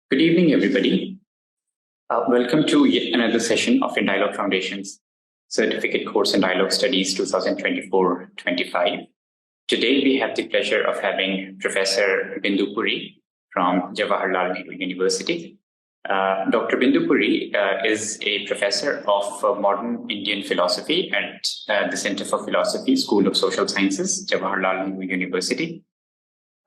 Good evening, everybody. Welcome to yet another session of In Dialogue Foundation's Certificate Course in Dialogue Studies 2024-25. Today, we have the pleasure of having Professor Bindu Puri from Jawaharlal Nehru University. Dr. Bindu Puri is a professor of modern Indian philosophy at the Center for Philosophy, School of Social Sciences, Jawaharlal Nehru University.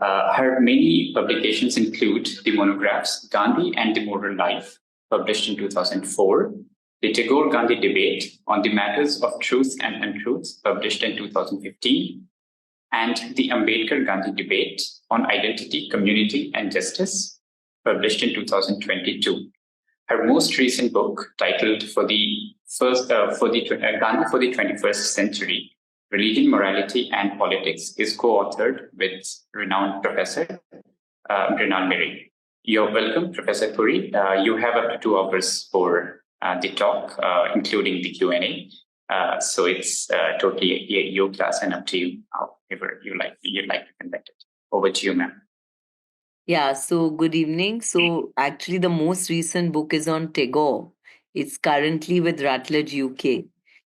Her many publications include the monographs Gandhi and the Moral Life, published in 2004, the Tagore-Gandhi Debate on the Matters of Truth and Untruth, published in 2015, and the Ambedkar-Gandhi Debate on Identity, Community, and Justice, published in 2022. Her most recent book, titled Gandhi for the 21st Century, Religion, Morality, and Politics, is co-authored with renowned Professor Mrinal Miri. You're welcome, Professor Puri. You have up to 2 hours for the talk, including the Q&A. So it's totally your class and up to you, however you'd like to conduct it. Over to you, ma'am. Yeah, so good evening. So actually the most recent book is on Tagore. It's currently with Routledge UK.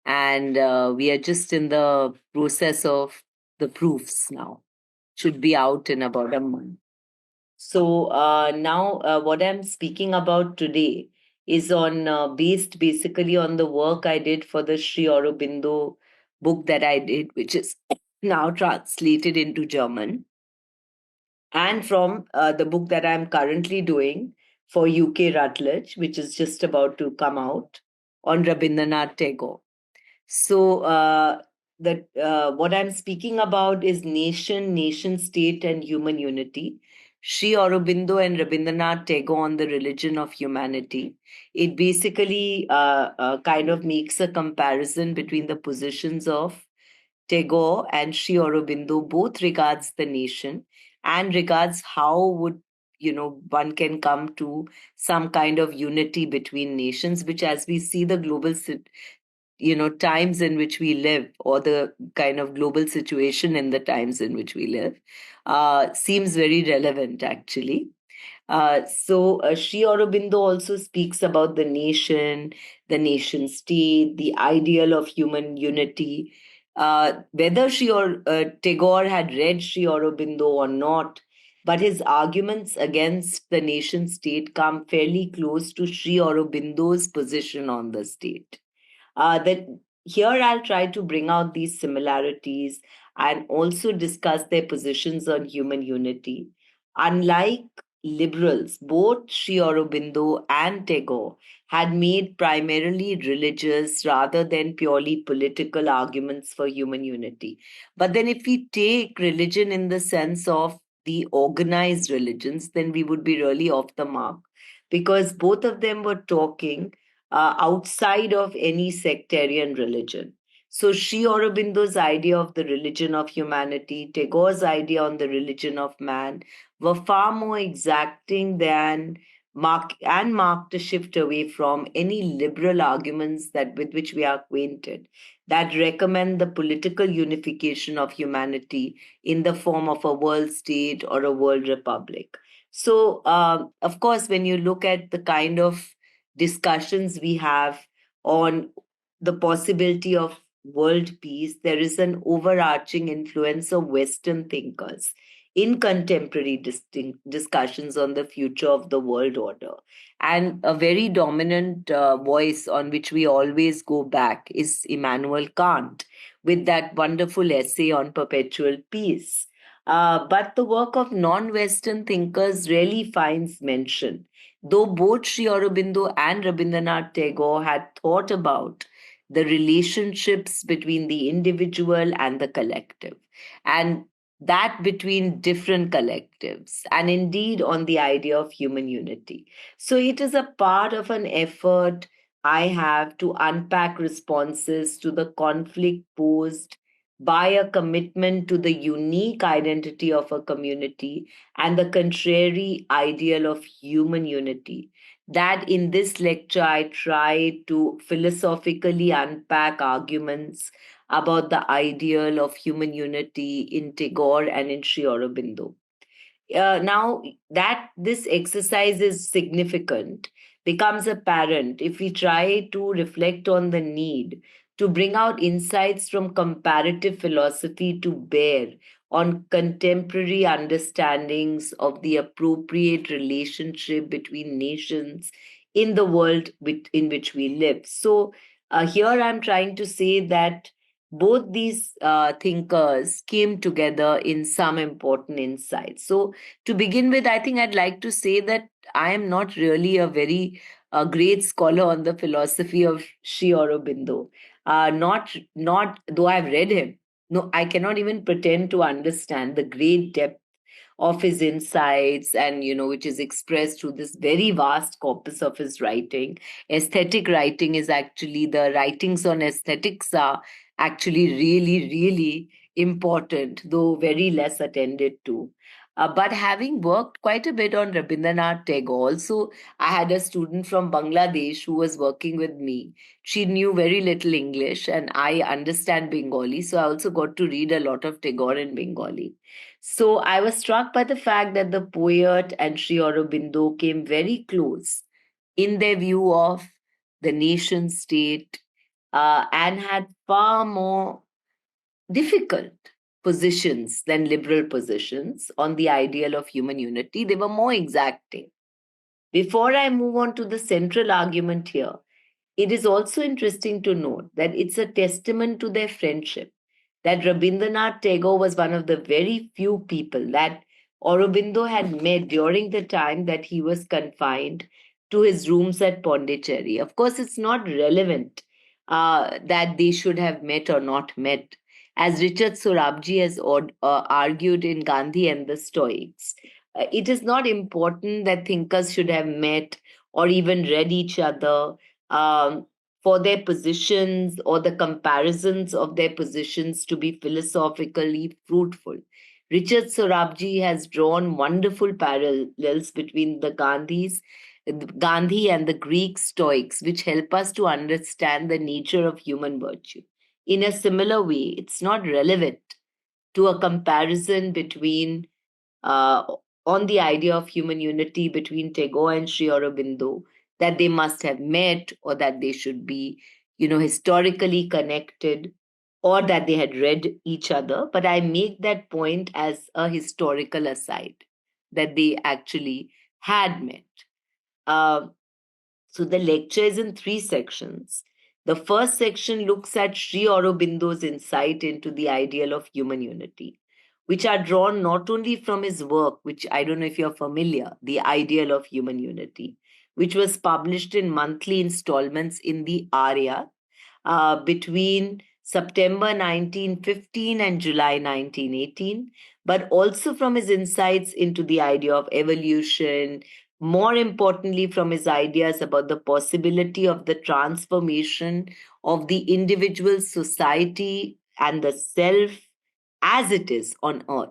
And we are just in the process of the proofs now. Should be out in about a month. So now what I'm speaking about today is on based basically on the work I did for the Sri Aurobindo book that I did, which is now translated into German, and from the book that I'm currently doing for UK Routledge, which is just about to come out on Rabindranath Tagore. So what I'm speaking about is nation state, and human unity. Sri Aurobindo and Rabindranath Tagore on the religion of humanity. It basically kind of makes a comparison between the positions of Tagore and Sri Aurobindo, both regards the nation and regards how would one can come to some kind of unity between nations, which, as we see the global times in which we live, or the kind of global situation in the times in which we live, seems very relevant actually. So Sri Aurobindo also speaks about the nation state, the ideal of human unity. Whether Tagore had read Sri Aurobindo or not, but his arguments against the nation state come fairly close to Sri Aurobindo's position on the state. That here I'll try to bring out these similarities and also discuss their positions on human unity. Unlike liberals, both Sri Aurobindo and Tagore had made primarily religious rather than purely political arguments for human unity. But then, if we take religion in the sense of the organized religions, then we would be really off the mark, because both of them were talking outside of any sectarian religion. So Sri Aurobindo's idea of the religion of humanity, Tagore's idea on the religion of man, were far more exacting than marked a shift away from any liberal arguments that with which we are acquainted, that recommend the political unification of humanity in the form of a world state or a world republic. So, of course, when you look at the kind of discussions we have on the possibility of world peace, there is an overarching influence of Western thinkers in contemporary discussions on the future of the world order. And a very dominant voice on which we always go back is Immanuel Kant, with that wonderful essay on perpetual peace. But the work of non-Western thinkers rarely finds mention, though both Sri Aurobindo and Rabindranath Tagore had thought about the relationships between the individual and the collective, and that between different collectives, and indeed on the idea of human unity. So it is a part of an effort I have to unpack responses to the conflict posed by a commitment to the unique identity of a community and the contrary ideal of human unity. That in this lecture, I try to philosophically unpack arguments about the ideal of human unity in Tagore and in Sri Aurobindo. now that this exercise is significant becomes apparent if we try to reflect on the need to bring out insights from comparative philosophy to bear on contemporary understandings of the appropriate relationship between nations in the world in which we live. So, here I'm trying to say that both these thinkers came together in some important insights. So, to begin with, I think I'd like to say that I am not really a very great scholar on the philosophy of Sri Aurobindo. Not though I've read him. No, I cannot even pretend to understand the great depth of his insights, and which is expressed through this very vast corpus of his writing. Aesthetic writing is actually, the writings on aesthetics are actually really, really important, though very less attended to. But having worked quite a bit on Rabindranath Tagore, also, I had a student from Bangladesh who was working with me. She knew very little English, and I understand Bengali, so I also got to read a lot of Tagore in Bengali. So I was struck by the fact that the poet and Sri Aurobindo came very close in their view of the nation state, and had far more difficult positions than liberal positions on the ideal of human unity. They were more exacting. Before I move on to the central argument here, it is also interesting to note that it's a testament to their friendship that Rabindranath Tagore was one of the very few people that Aurobindo had met during the time that he was confined to his rooms at Pondicherry. Of course, it's not relevant that they should have met or not met. As Richard Sorabji has argued in Gandhi and the Stoics, it is not important that thinkers should have met or even read each other um, for their positions or the comparisons of their positions to be philosophically fruitful. Richard Sorabji has drawn wonderful parallels between Gandhi and the Greek Stoics, which help us to understand the nature of human virtue. In a similar way, it's not relevant to a comparison between uh, on the idea of human unity between Tagore and Sri Aurobindo, that they must have met or that they should be, historically connected or that they had read each other. But I make that point as a historical aside, that they actually had met. Uh, so the lecture is in three sections. The first section looks at Sri Aurobindo's insight into the ideal of human unity, which are drawn not only from his work, which I don't know if you're familiar, The Ideal of Human Unity, which was published in monthly installments in the Arya between September 1915 and July 1918, but also from his insights into the idea of evolution, more importantly, from his ideas about the possibility of the transformation of the individual society and the self as it is on earth.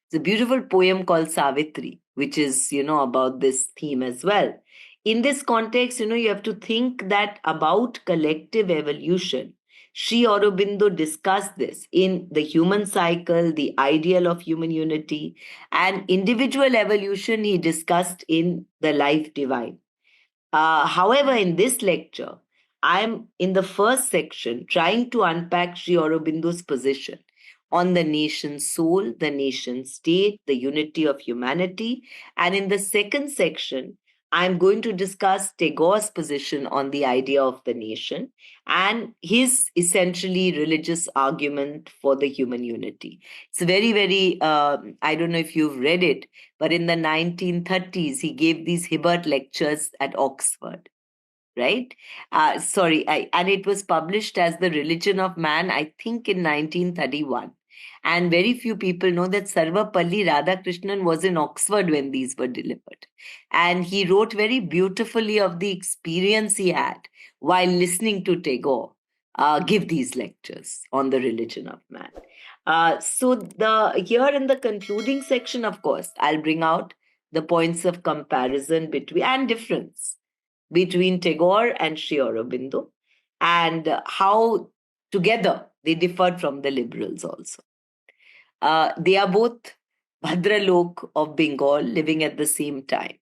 It's a beautiful poem called Savitri, which is, about this theme as well. In this context, you have to think that about collective evolution. Sri Aurobindo discussed this in The Human Cycle, The Ideal of Human Unity, and individual evolution he discussed in The Life Divine. However, in this lecture, I am in the first section trying to unpack Sri Aurobindo's position on the nation soul, the nation state, the unity of humanity. And in the second section, I'm going to discuss Tagore's position on the idea of the nation and his essentially religious argument for the human unity. It's very, very, I don't know if you've read it, but in the 1930s, he gave these Hibbert lectures at Oxford, right? And it was published as The Religion of Man, I think, in 1931. And very few people know that Sarvapalli Radhakrishnan was in Oxford when these were delivered. And he wrote very beautifully of the experience he had while listening to Tagore give these lectures on the religion of man. So the here in the concluding section, of course, I'll bring out the points of comparison between and difference between Tagore and Sri Aurobindo, and how together they differed from the liberals also. They are both Bhadralok of Bengal living at the same time.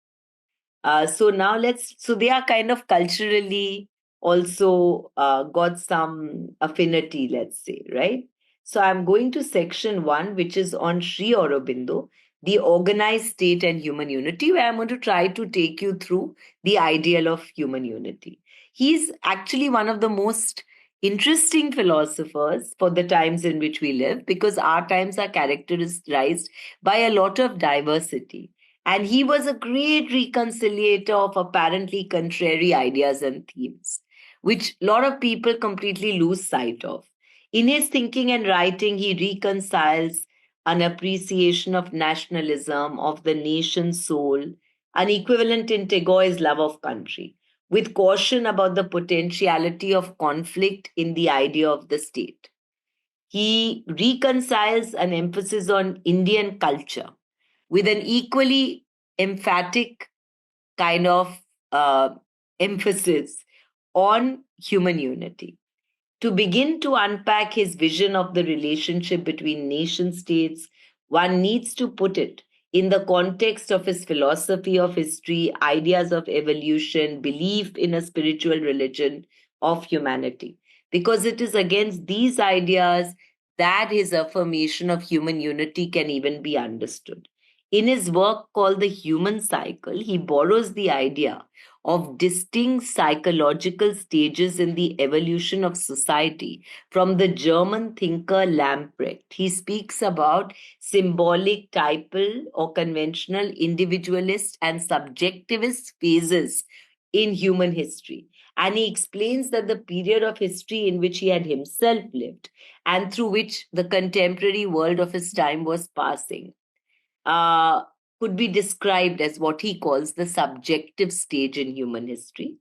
So they are kind of culturally also got some affinity, let's say, right? So I'm going to section 1, which is on Sri Aurobindo, the organized state and human unity, where I'm going to try to take you through the ideal of human unity. He's actually one of the most interesting philosophers for the times in which we live, because our times are characterized by a lot of diversity, and he was a great reconciliator of apparently contrary ideas and themes, which a lot of people completely lose sight of. In his thinking and writing, he reconciles an appreciation of nationalism, of the nation's soul, an equivalent in Tagore's love of country, with caution about the potentiality of conflict in the idea of the state. He reconciles an emphasis on Indian culture with an equally emphatic kind of uh, emphasis on human unity. To begin to unpack his vision of the relationship between nation states, one needs to put it in the context of his philosophy of history, ideas of evolution, belief in a spiritual religion of humanity. Because it is against these ideas that his affirmation of human unity can even be understood. In his work called The Human Cycle, he borrows the idea of distinct psychological stages in the evolution of society from the German thinker Lamprecht. He speaks about symbolic, typal, or conventional individualist and subjectivist phases in human history. And he explains that the period of history in which he had himself lived and through which the contemporary world of his time was passing uh, could be described as what he calls the subjective stage in human history.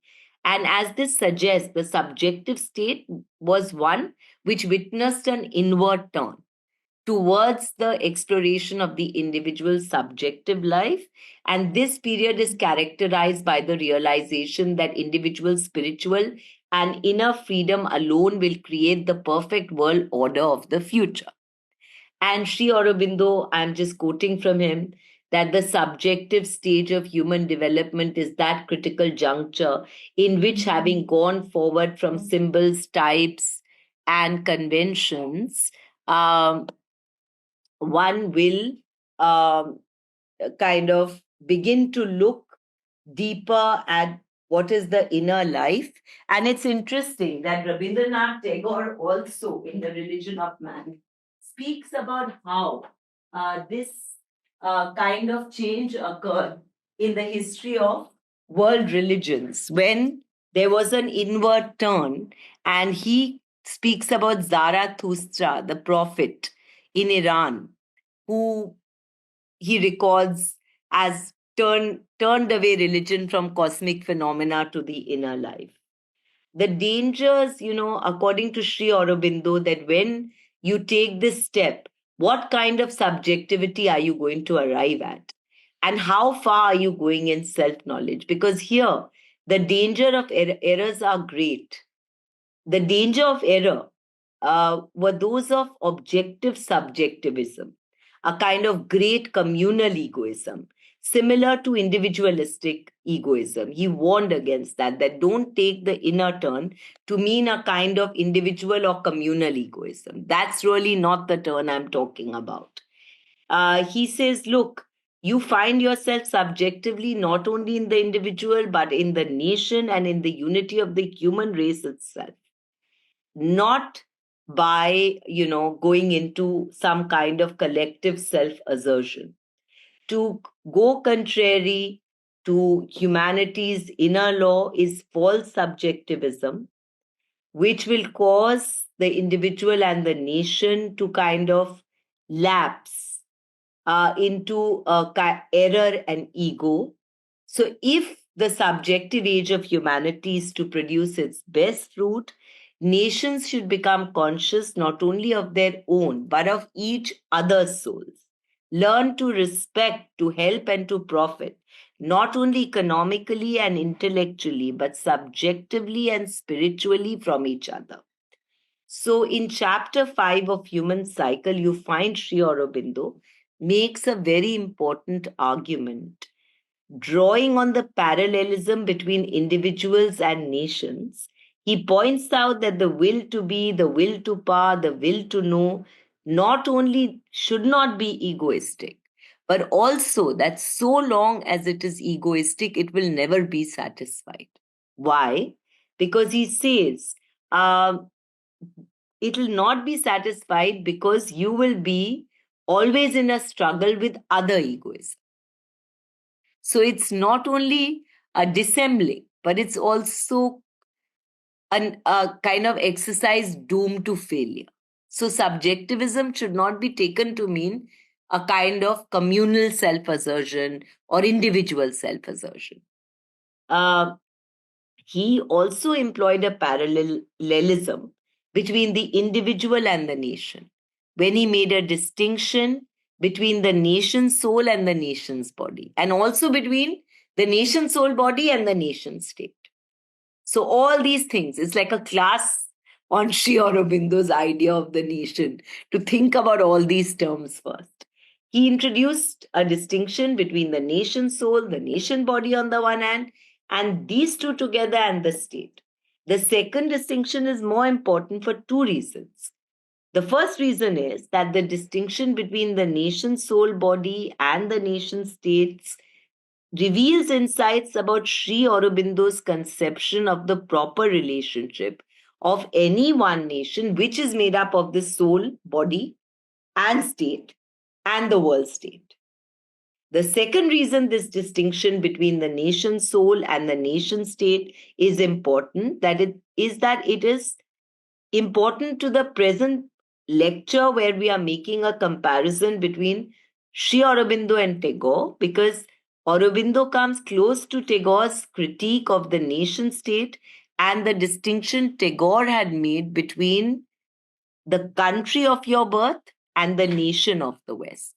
And as this suggests, the subjective state was one which witnessed an inward turn towards the exploration of the individual's subjective life. And this period is characterized by the realization that individual spiritual and inner freedom alone will create the perfect world order of the future. And Sri Aurobindo, I'm just quoting from him, that the subjective stage of human development is that critical juncture in which, having gone forward from symbols, types, and conventions, um, one will um, kind of begin to look deeper at what is the inner life. And it's interesting that Rabindranath Tagore also, in The Religion of Man, speaks about how this kind of change occurred in the history of world religions when there was an inward turn. And he speaks about Zarathustra, the prophet in Iran, who he records as turned away religion from cosmic phenomena to the inner life. The dangers, according to Sri Aurobindo, that when you take this step, what kind of subjectivity are you going to arrive at? And how far are you going in self knowledge? Because here, the danger of errors are great. The danger of error were those of objective subjectivism, a kind of great communal egoism, similar to individualistic egoism. He warned against that, that don't take the inner turn to mean a kind of individual or communal egoism. That's really not the turn I'm talking about. He says, look, you find yourself subjectively not only in the individual, but in the nation and in the unity of the human race itself, not by going into some kind of collective self assertion. To go contrary to humanity's inner law is false subjectivism, which will cause the individual and the nation to kind of lapse into error and ego. So, if the subjective age of humanity is to produce its best fruit, nations should become conscious not only of their own, but of each other's souls. Learn to respect, to help, and to profit, not only economically and intellectually, but subjectively and spiritually from each other. So, in chapter 5 of Human Cycle, you find Sri Aurobindo makes a very important argument, drawing on the parallelism between individuals and nations. He points out that the will to be, the will to power, the will to know not only should not be egoistic, but also that so long as it is egoistic, it will never be satisfied. Why? Because he says, it will not be satisfied because you will be always in a struggle with other egoism. So it's not only a dissembling, but it's also a kind of exercise doomed to failure. So subjectivism should not be taken to mean a kind of communal self assertion or individual self assertion. He also employed a parallelism between the individual and the nation when he made a distinction between the nation's soul and the nation's body, and also between the nation's soul body and the nation state. So, all these things, it's like a class on Sri Aurobindo's idea of the nation to think about all these terms first. He introduced a distinction between the nation soul, the nation body on the one hand, and these two together and the state. The second distinction is more important for two reasons. The first reason is that the distinction between the nation soul body and the nation states reveals insights about Sri Aurobindo's conception of the proper relationship of any one nation, which is made up of the soul, body, and state, and the world state. The second reason this distinction between the nation soul and the nation state is important that it is important to the present lecture where we are making a comparison between Sri Aurobindo and Tagore, because Aurobindo comes close to Tagore's critique of the nation state and the distinction Tagore had made between the country of your birth and the nation of the West.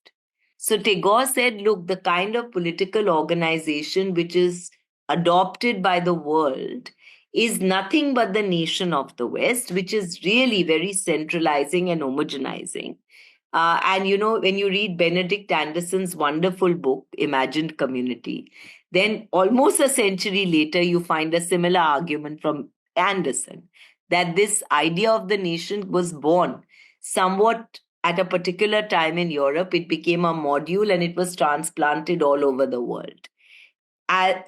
So Tagore said, look, the kind of political organization which is adopted by the world is nothing but the nation of the West, which is really very centralizing and homogenizing. And you know, when you read Benedict Anderson's wonderful book, Imagined Community, then almost a century later, you find a similar argument from Anderson that this idea of the nation was born somewhat at a particular time in Europe. It became a module and it was transplanted all over the world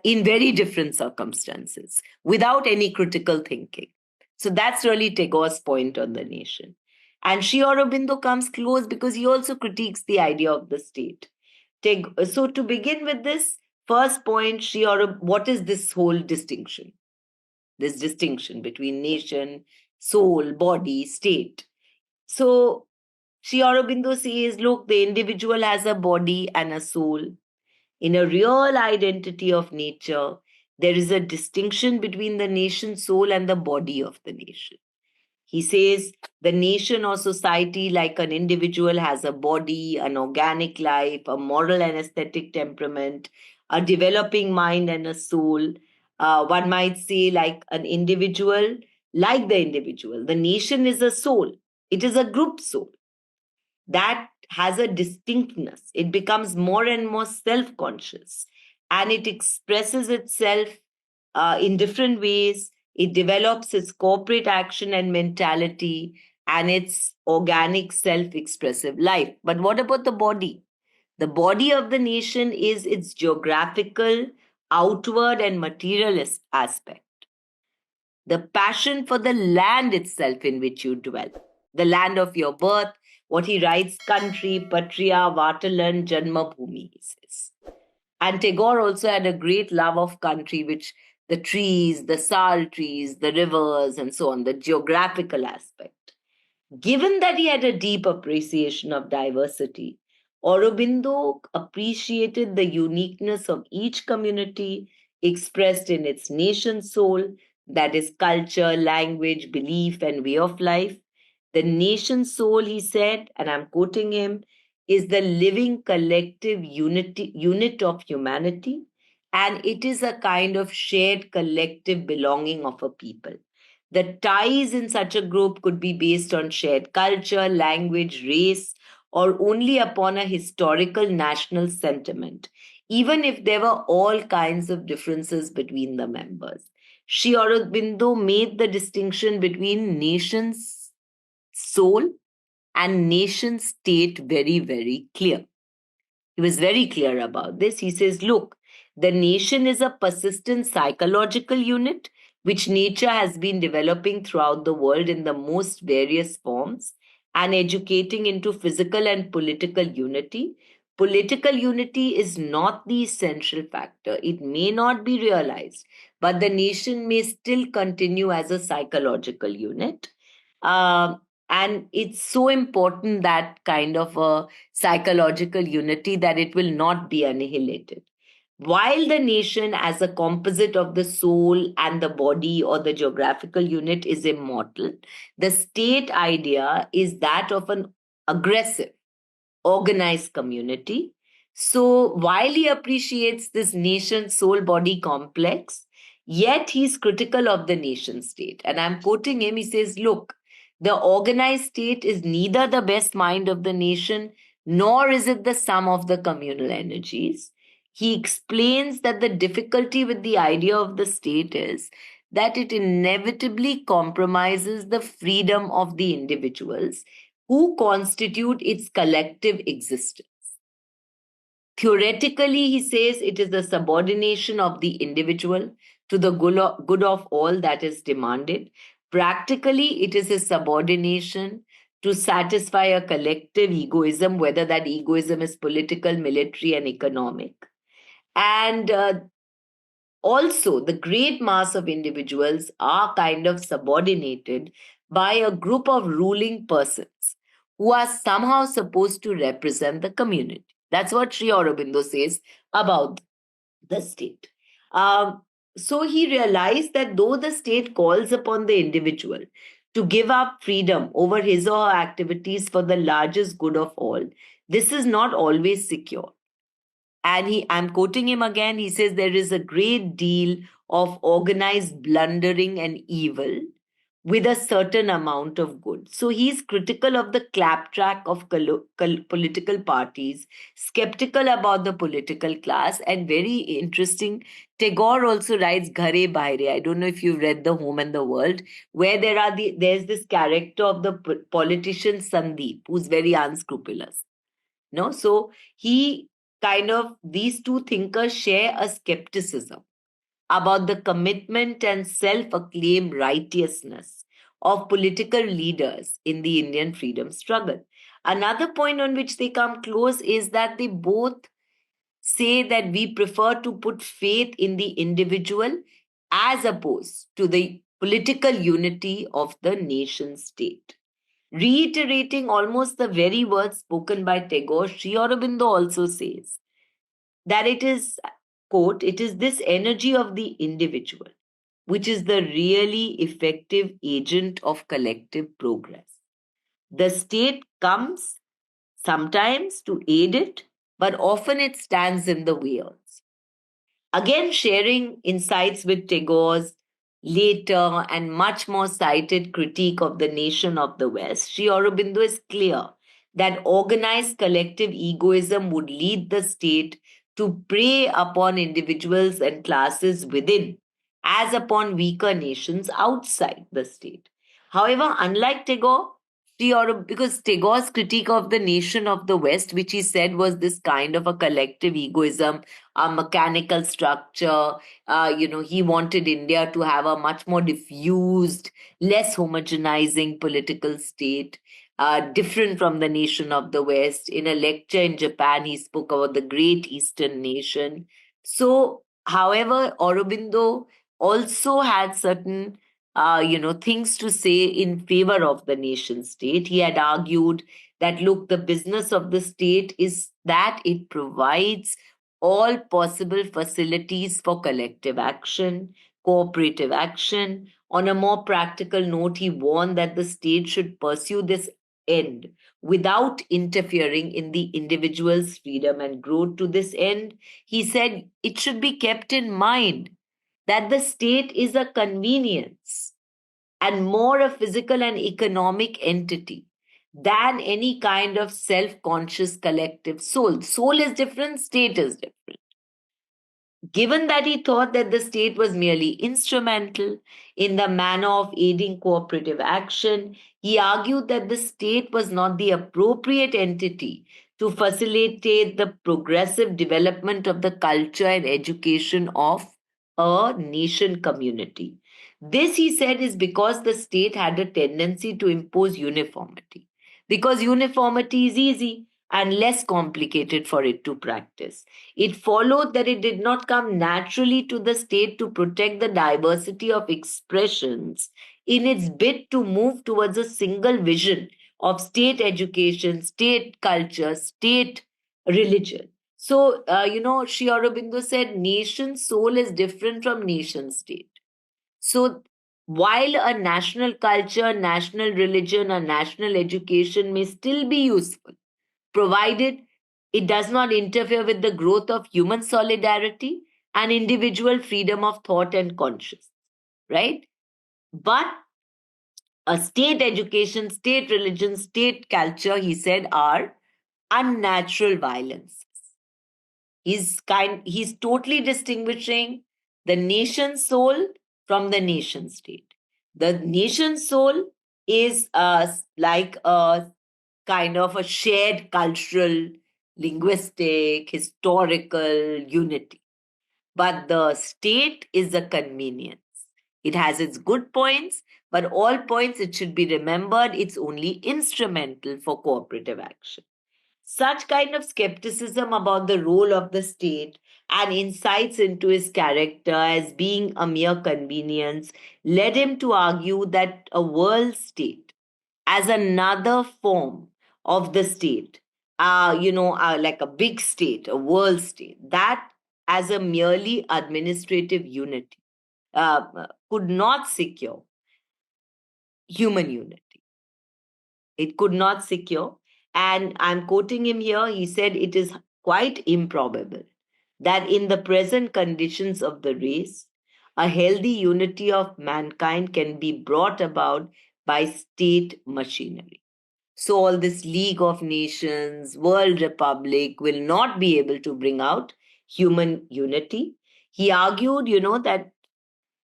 in very different circumstances without any critical thinking. So that's really Tagore's point on the nation. And Sri Aurobindo comes close because he also critiques the idea of the state. So to begin with this first point, what is this whole distinction? This distinction between nation, soul, body, state. So Sri Aurobindo says, look, the individual has a body and a soul. In a real identity of nature, there is a distinction between the nation soul and the body of the nation. He says the nation or society, like an individual, has a body, an organic life, a moral and aesthetic temperament, a developing mind, and a soul. One might say, like an individual, like the individual, the nation is a soul, it is a group soul that has a distinctness. It becomes more and more self conscious and it expresses itself in different ways. It develops its corporate action and mentality and its organic self expressive life. But what about the body? The body of the nation is its geographical, outward, and materialist aspect. The passion for the land itself in which you dwell, the land of your birth, what he writes, country, patria, Vatalan, Janmabhumi, he says. And Tagore also had a great love of country, which the trees, the sal trees, the rivers, and so on, the geographical aspect. Given that he had a deep appreciation of diversity, Aurobindo appreciated the uniqueness of each community expressed in its nation soul, that is, culture, language, belief, and way of life. The nation soul, he said, and I'm quoting him, is the living collective unit of humanity, and it is a kind of shared collective belonging of a people. The ties in such a group could be based on shared culture, language, race, or only upon a historical national sentiment, even if there were all kinds of differences between the members. Sri Aurobindo made the distinction between nation's soul and nation state very, very clear. He was very clear about this. He says, look, the nation is a persistent psychological unit which nature has been developing throughout the world in the most various forms and educating into physical and political unity. Political unity is not the essential factor. It may not be realized, but the nation may still continue as a psychological unit. And it's so important, that kind of a psychological unity, that it will not be annihilated. While the nation, as a composite of the soul and the body or the geographical unit, is immortal, the state idea is that of an aggressive, organized community. So while he appreciates this nation soul body complex, yet he's critical of the nation state. And I'm quoting him, he says, look, the organized state is neither the best mind of the nation, nor is it the sum of the communal energies. He explains that the difficulty with the idea of the state is that it inevitably compromises the freedom of the individuals who constitute its collective existence. Theoretically, he says it is the subordination of the individual to the good of all that is demanded. Practically, it is a subordination to satisfy a collective egoism, whether that egoism is political, military, and economic. And also, the great mass of individuals are kind of subordinated by a group of ruling persons who are somehow supposed to represent the community. That's what Sri Aurobindo says about the state. So he realized that though the state calls upon the individual to give up freedom over his or her activities for the largest good of all, this is not always secure. And I'm quoting him again, he says there is a great deal of organized blundering and evil with a certain amount of good. So he's critical of the claptrap of political parties, skeptical about the political class, and very interesting. Tagore also writes Ghare Bahre. I don't know if you've read The Home and the World, where there's this character of the politician Sandeep, who's very unscrupulous. No, so he kind of, these two thinkers share a skepticism about the commitment and self-acclaimed righteousness of political leaders in the Indian freedom struggle. Another point on which they come close is that they both say that we prefer to put faith in the individual as opposed to the political unity of the nation state. Reiterating almost the very words spoken by Tagore, Sri Aurobindo also says that it is, quote, it is this energy of the individual which is the really effective agent of collective progress. The state comes sometimes to aid it, but often it stands in the way also. Again, sharing insights with Tagore's later and much more cited critique of the nation of the West, Sri Aurobindo is clear that organized collective egoism would lead the state to prey upon individuals and classes within, as upon weaker nations outside the state. However, unlike Tagore, because Tagore's critique of the nation of the West, which he said was this kind of a collective egoism, a mechanical structure, he wanted India to have a much more diffused, less homogenizing political state, different from the nation of the West. In a lecture in Japan, he spoke about the great Eastern nation. So, however, Aurobindo also had certain things to say in favor of the nation state. He had argued that, look, the business of the state is that it provides all possible facilities for collective action, cooperative action. On a more practical note, he warned that the state should pursue this end without interfering in the individual's freedom and growth. To this end, he said it should be kept in mind that the state is a convenience and more a physical and economic entity than any kind of self-conscious collective soul. Soul is different, state is different. Given that he thought that the state was merely instrumental in the manner of aiding cooperative action, he argued that the state was not the appropriate entity to facilitate the progressive development of the culture and education of a nation community. This, he said, is because the state had a tendency to impose uniformity. Because uniformity is easy and less complicated for it to practice. It followed that it did not come naturally to the state to protect the diversity of expressions in its bid to move towards a single vision of state education, state culture, state religion. So, Sri Aurobindo said nation soul is different from nation state. So, while a national culture, national religion, or national education may still be useful, provided it does not interfere with the growth of human solidarity and individual freedom of thought and conscience, right? But a state education, state religion, state culture, he said, are unnatural violence. He's totally distinguishing the nation soul from the nation state. The nation soul is like a kind of a shared cultural, linguistic, historical unity. But the state is a convenience. It has its good points, but all points, it should be remembered, it's only instrumental for cooperative action. Such kind of skepticism about the role of the state and insights into his character as being a mere convenience led him to argue that a world state as another form of the state, like a big state, a world state, that as a merely administrative unity could not secure human unity. It could not secure. And I'm quoting him here. He said, it is quite improbable that in the present conditions of the race, a healthy unity of mankind can be brought about by state machinery. So, all this League of Nations, World Republic will not be able to bring out human unity. He argued, that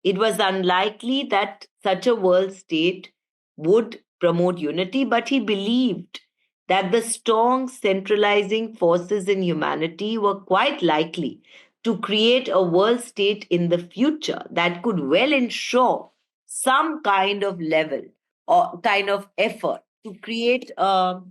it was unlikely that such a world state would promote unity, but he believed that the strong centralizing forces in humanity were quite likely to create a world state in the future that could well ensure some kind of level or kind of effort to create like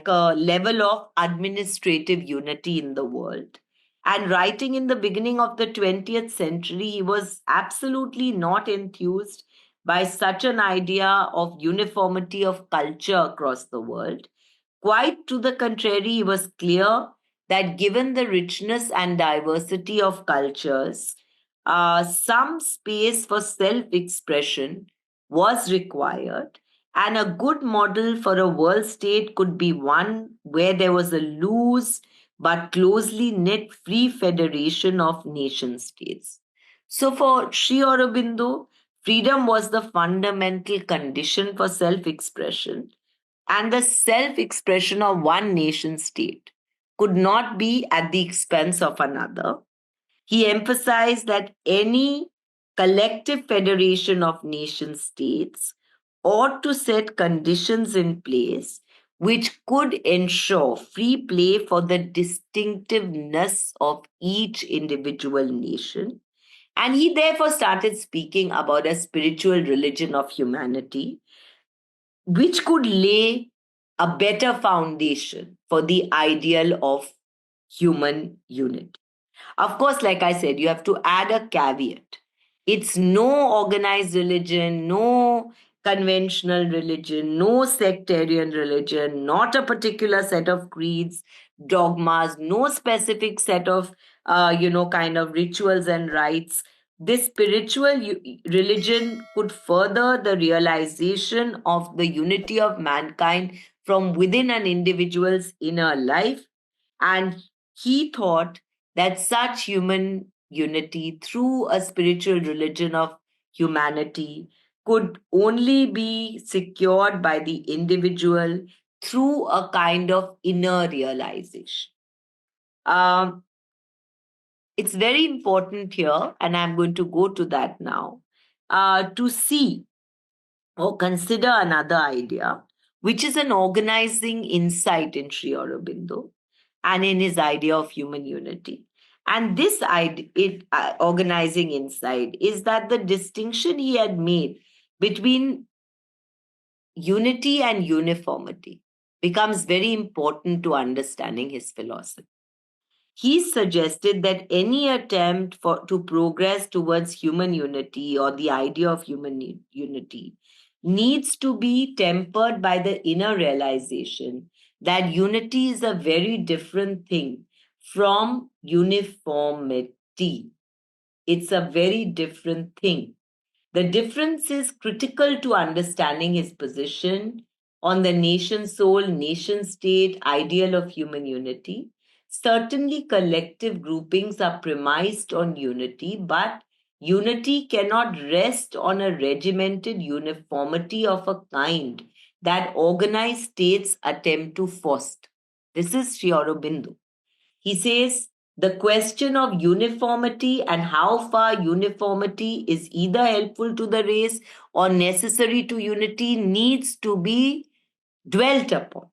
a level of administrative unity in the world. And writing in the beginning of the 20th century, he was absolutely not enthused by such an idea of uniformity of culture across the world. Quite to the contrary, he was clear that given the richness and diversity of cultures, some space for self expression was required, and a good model for a world state could be one where there was a loose but closely knit free federation of nation states. So, for Sri Aurobindo, freedom was the fundamental condition for self expression, and the self expression of one nation state could not be at the expense of another. He emphasized that any collective federation of nation states ought to set conditions in place which could ensure free play for the distinctiveness of each individual nation. And he therefore started speaking about a spiritual religion of humanity, which could lay a better foundation for the ideal of human unity. Of course, like I said, you have to add a caveat. It's no organized religion, no conventional religion, no sectarian religion, not a particular set of creeds, dogmas, no specific set of, kind of rituals and rites. This spiritual religion could further the realization of the unity of mankind from within an individual's inner life. And he thought that such human unity through a spiritual religion of humanity could only be secured by the individual through a kind of inner realization. Um, it's very important here, and I'm going to go to that now, to see or consider another idea, which is an organizing insight in Sri Aurobindo and in his idea of human unity. And this organizing insight is that the distinction he had made between unity and uniformity becomes very important to understanding his philosophy. He suggested that any attempt to progress towards human unity or the idea of human unity needs to be tempered by the inner realization that unity is a very different thing from uniformity. It's a very different thing. The difference is critical to understanding his position on the nation soul, nation state ideal of human unity. Certainly, collective groupings are premised on unity, but unity cannot rest on a regimented uniformity of a kind that organized states attempt to foster. This is Sri Aurobindo. He says the question of uniformity and how far uniformity is either helpful to the race or necessary to unity needs to be dwelt upon.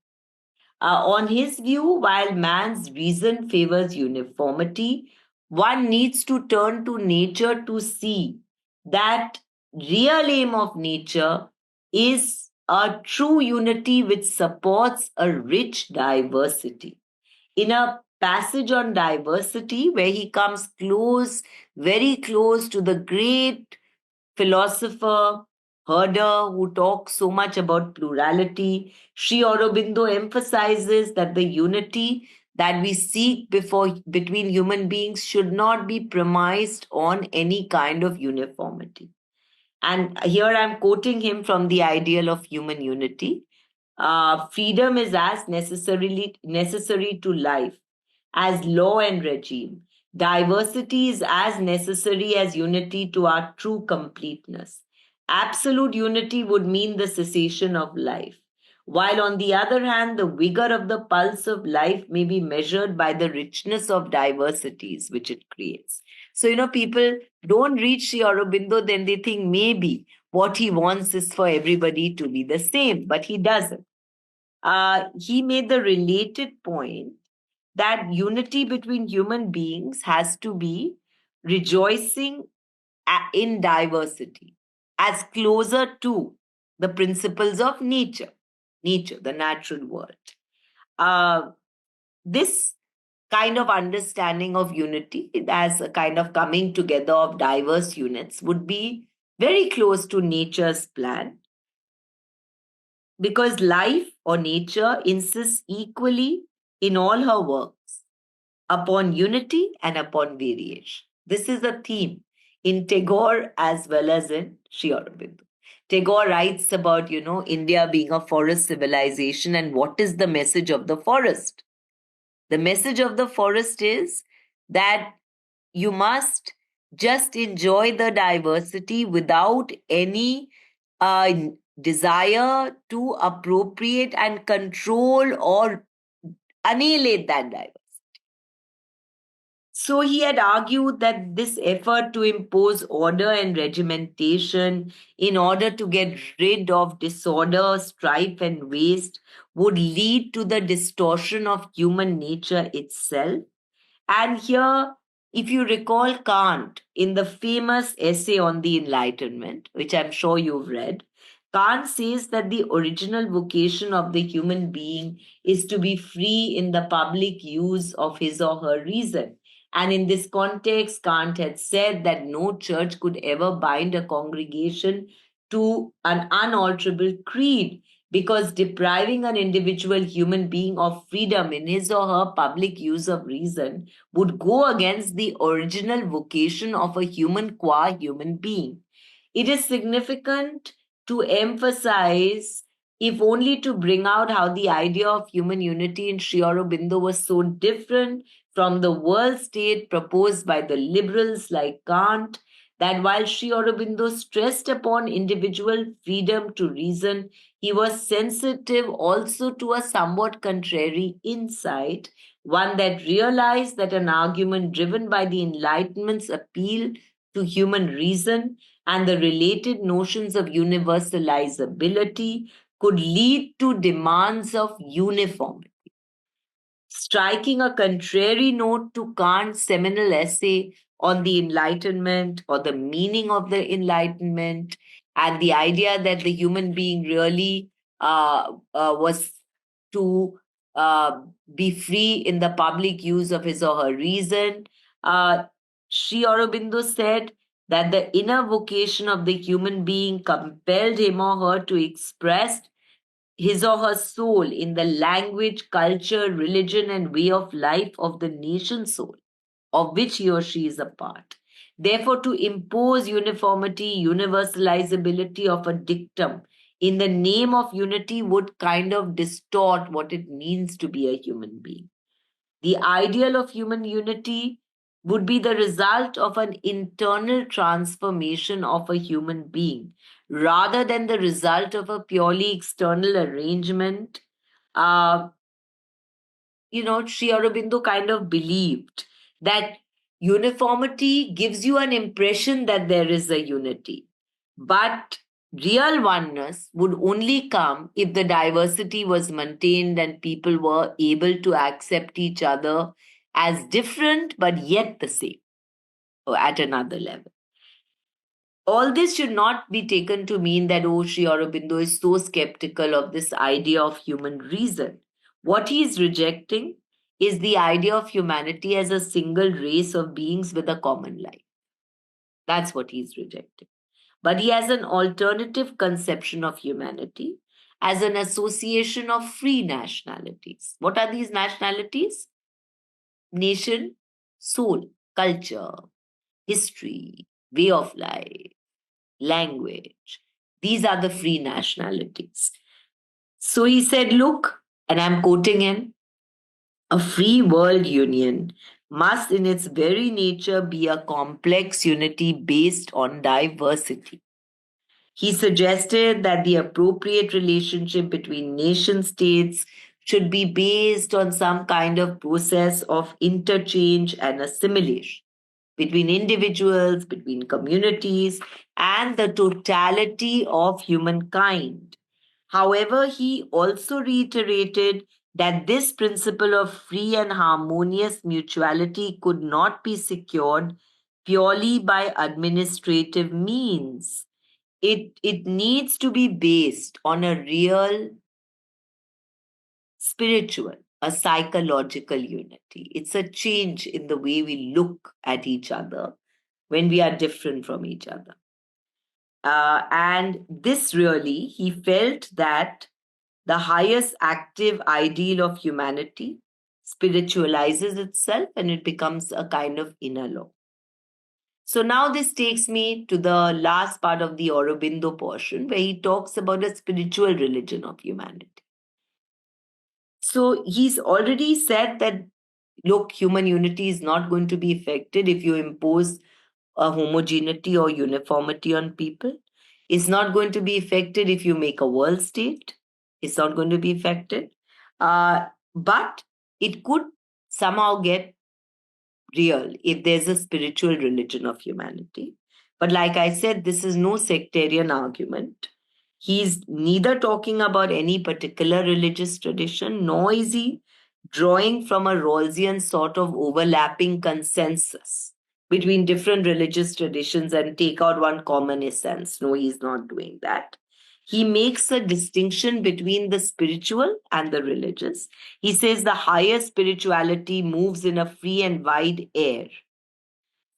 On his view, while man's reason favors uniformity, one needs to turn to nature to see that real aim of nature is a true unity which supports a rich diversity. In a passage on diversity, where he comes close, very close to the great philosopher Herder, who talks so much about plurality, Sri Aurobindo emphasizes that the unity that we seek between human beings should not be premised on any kind of uniformity. And here I'm quoting him from the ideal of human unity. Freedom is as necessary to life as law and regime. Diversity is as necessary as unity to our true completeness. Absolute unity would mean the cessation of life. While on the other hand, the vigor of the pulse of life may be measured by the richness of diversities which it creates. So, people don't reach Sri Aurobindo, then they think maybe what he wants is for everybody to be the same, but he doesn't. He made the related point that unity between human beings has to be rejoicing in diversity as closer to the principles of nature, the natural world. This kind of understanding of unity as a kind of coming together of diverse units would be very close to nature's plan, because life or nature insists equally in all her works upon unity and upon variation. This is a theme in Tagore as well as in Sri Aurobindo. Tagore writes about, India being a forest civilization, and what is the message of the forest? The message of the forest is that you must just enjoy the diversity without any uh, desire to appropriate and control or annihilate that diversity. So he had argued that this effort to impose order and regimentation in order to get rid of disorder, strife, and waste would lead to the distortion of human nature itself. And here, if you recall Kant in the famous essay on the Enlightenment, which I'm sure you've read, Kant says that the original vocation of the human being is to be free in the public use of his or her reason. And in this context, Kant had said that no church could ever bind a congregation to an unalterable creed, because depriving an individual human being of freedom in his or her public use of reason would go against the original vocation of a human qua human being. It is significant to emphasize, if only to bring out how the idea of human unity in Sri Aurobindo was so different from the world state proposed by the liberals like Kant, that while Sri Aurobindo stressed upon individual freedom to reason, he was sensitive also to a somewhat contrary insight, one that realized that an argument driven by the Enlightenment's appeal to human reason and the related notions of universalizability could lead to demands of uniformity. Striking a contrary note to Kant's seminal essay on the Enlightenment or the meaning of the Enlightenment, and the idea that the human being really was to be free in the public use of his or her reason. Sri Aurobindo said that the inner vocation of the human being compelled him or her to express his or her soul in the language, culture, religion, and way of life of the nation soul, of which he or she is a part. Therefore, to impose uniformity, universalizability of a dictum in the name of unity would kind of distort what it means to be a human being. The ideal of human unity would be the result of an internal transformation of a human being rather than the result of a purely external arrangement. Uh, Sri Aurobindo kind of believed that uniformity gives you an impression that there is a unity. But real oneness would only come if the diversity was maintained and people were able to accept each other as different but yet the same or at another level. All this should not be taken to mean that, oh, Sri Aurobindo is so skeptical of this idea of human reason. What he is rejecting is the idea of humanity as a single race of beings with a common life. That's what he's rejecting. But he has an alternative conception of humanity as an association of free nationalities. What are these nationalities? Nation, soul, culture, history, way of life, language. These are the free nationalities. So he said, look, and I'm quoting him, a free world union must in its very nature be a complex unity based on diversity. He suggested that the appropriate relationship between nation states should be based on some kind of process of interchange and assimilation between individuals, between communities, and the totality of humankind. However, he also reiterated that this principle of free and harmonious mutuality could not be secured purely by administrative means. It needs to be based on a real spiritual, a psychological unity. It's a change in the way we look at each other when we are different from each other. And this really, he felt that the highest active ideal of humanity spiritualizes itself and it becomes a kind of inner law. So now this takes me to the last part of the Aurobindo portion where he talks about a spiritual religion of humanity. So he's already said that, look, human unity is not going to be affected if you impose a homogeneity or uniformity on people. It's not going to be affected if you make a world state. It's not going to be affected. But it could somehow get real if there's a spiritual religion of humanity. But like I said, this is no sectarian argument. He's neither talking about any particular religious tradition, nor is he drawing from a Rawlsian sort of overlapping consensus between different religious traditions and take out one common essence. No, he's not doing that. He makes a distinction between the spiritual and the religious. He says the higher spirituality moves in a free and wide air,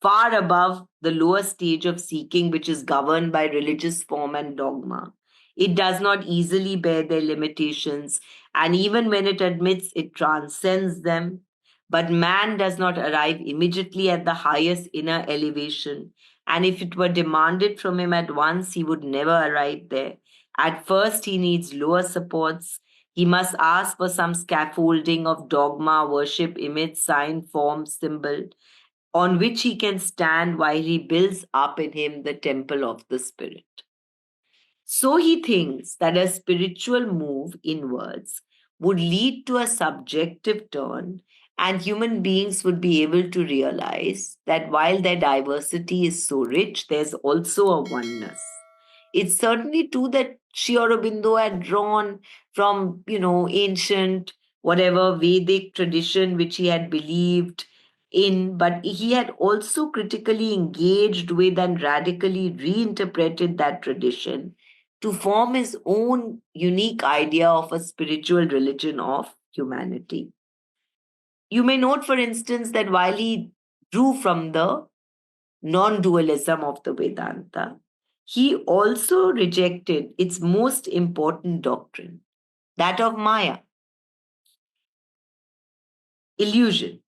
far above the lower stage of seeking, which is governed by religious form and dogma. It does not easily bear their limitations, and even when it admits it transcends them. But man does not arrive immediately at the highest inner elevation, and if it were demanded from him at once, he would never arrive there. At first, he needs lower supports. He must ask for some scaffolding of dogma, worship, image, sign, form, symbol, on which he can stand while he builds up in him the temple of the spirit. So he thinks that a spiritual move inwards would lead to a subjective turn, and human beings would be able to realize that while their diversity is so rich, there's also a oneness. It's certainly true that Sri Aurobindo had drawn from, ancient, whatever Vedic tradition which he had believed in, but he had also critically engaged with and radically reinterpreted that tradition to form his own unique idea of a spiritual religion of humanity. You may note, for instance, that while he drew from the non dualism of the Vedanta, he also rejected its most important doctrine, that of Maya, illusion,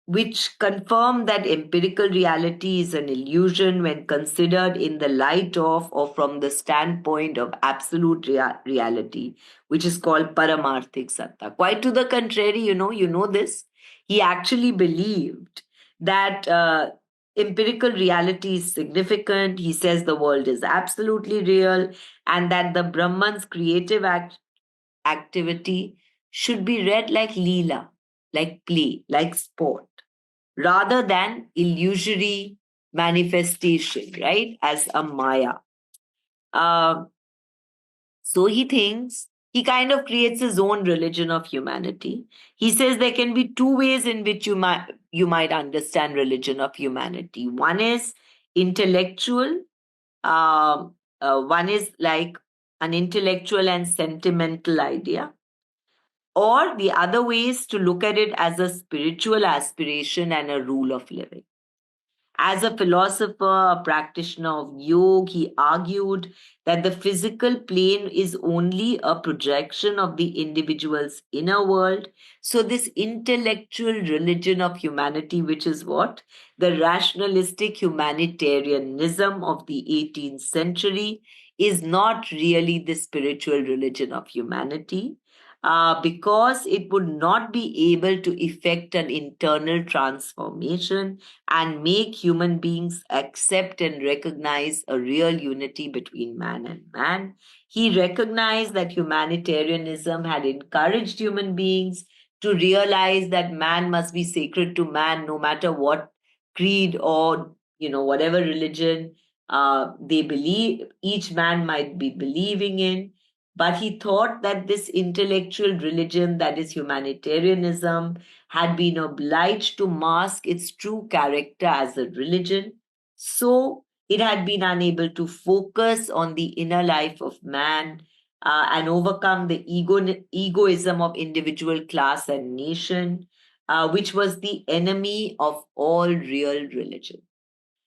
which confirmed that empirical reality is an illusion when considered in the light of or from the standpoint of absolute reality, which is called Paramarthik Satta. Quite to the contrary, you know this. He actually believed that empirical reality is significant. He says the world is absolutely real and that the Brahman's creative activity should be read like Leela, like play, like sport rather than illusory manifestation, right? As a Maya. Uh, so he thinks he kind of creates his own religion of humanity. He says there can be two ways in which you might understand religion of humanity. One is intellectual. One is like an intellectual and sentimental idea. Or the other way is to look at it as a spiritual aspiration and a rule of living. As a philosopher, a practitioner of yoga, he argued that the physical plane is only a projection of the individual's inner world. So, this intellectual religion of humanity, which is what? The rationalistic humanitarianism of the 18th century, is not really the spiritual religion of humanity. Because it would not be able to effect an internal transformation and make human beings accept and recognize a real unity between man and man. He recognized that humanitarianism had encouraged human beings to realize that man must be sacred to man no matter what creed or whatever religion they believe each man might be believing in. But he thought that this intellectual religion, that is humanitarianism, had been obliged to mask its true character as a religion. So it had been unable to focus on the inner life of man and overcome the egoism of individual class and nation, which was the enemy of all real religion.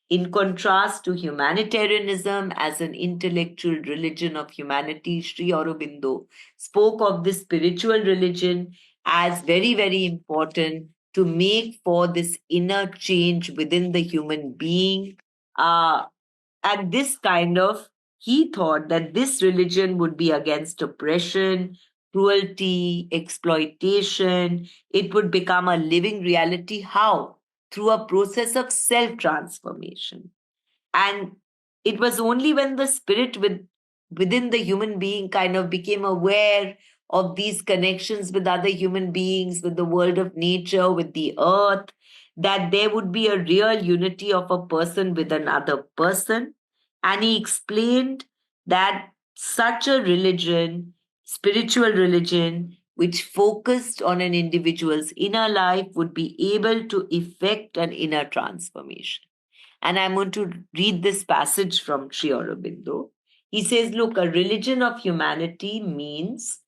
In contrast to humanitarianism as an intellectual religion of humanity, Sri Aurobindo spoke of this spiritual religion as very, very important to make for this inner change within the human being. And this kind of, he thought that this religion would be against oppression, cruelty, exploitation. It would become a living reality. How? Through a process of self transformation. And it was only when the spirit within the human being kind of became aware of these connections with other human beings, with the world of nature, with the earth, that there would be a real unity of a person with another person. And he explained that such a religion, spiritual religion, which focused on an individual's inner life, would be able to effect an inner transformation. And I'm going to read this passage from Sri Aurobindo. He says, look, a religion of humanity means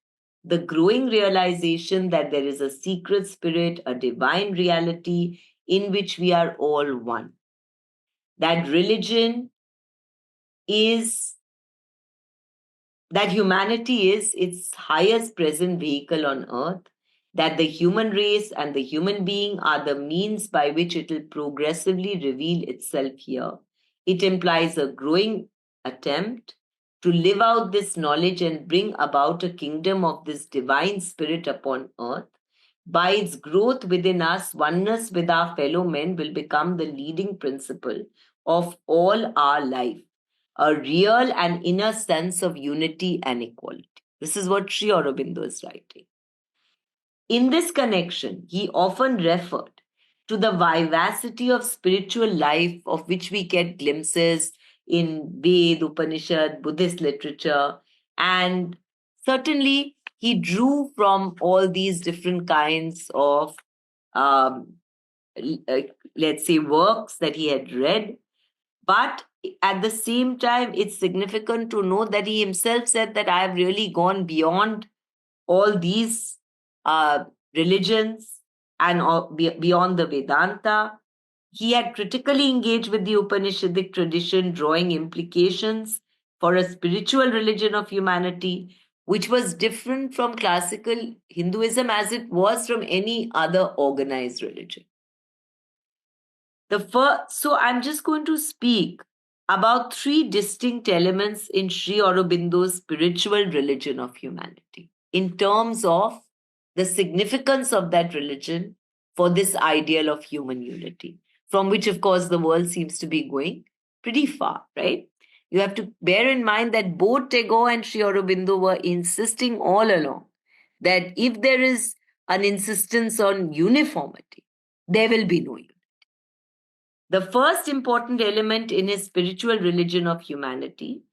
the growing realization that there is a secret spirit, a divine reality in which we are all one. That religion is that humanity is its highest present vehicle on earth, that the human race and the human being are the means by which it will progressively reveal itself here. It implies a growing attempt to live out this knowledge and bring about a kingdom of this divine spirit upon earth, by its growth within us, oneness with our fellow men will become the leading principle of all our life, a real and inner sense of unity and equality. This is what Sri Aurobindo is writing. In this connection, he often referred to the vivacity of spiritual life of which we get glimpses in Ved, Upanishad, Buddhist literature, and certainly he drew from all these different kinds of, um, let's say, works that he had read. But at the same time, it's significant to note that he himself said that I have really gone beyond all these uh, religions and beyond the Vedanta. He had critically engaged with the Upanishadic tradition, drawing implications for a spiritual religion of humanity, which was different from classical Hinduism as it was from any other organized religion. So I'm just going to speak about three distinct elements in Sri Aurobindo's spiritual religion of humanity in terms of the significance of that religion for this ideal of human unity, from which, of course, the world seems to be going pretty far, right? You have to bear in mind that both Tagore and Sri Aurobindo were insisting all along that if there is an insistence on uniformity, there will be no unity. The first important element in his spiritual religion of humanity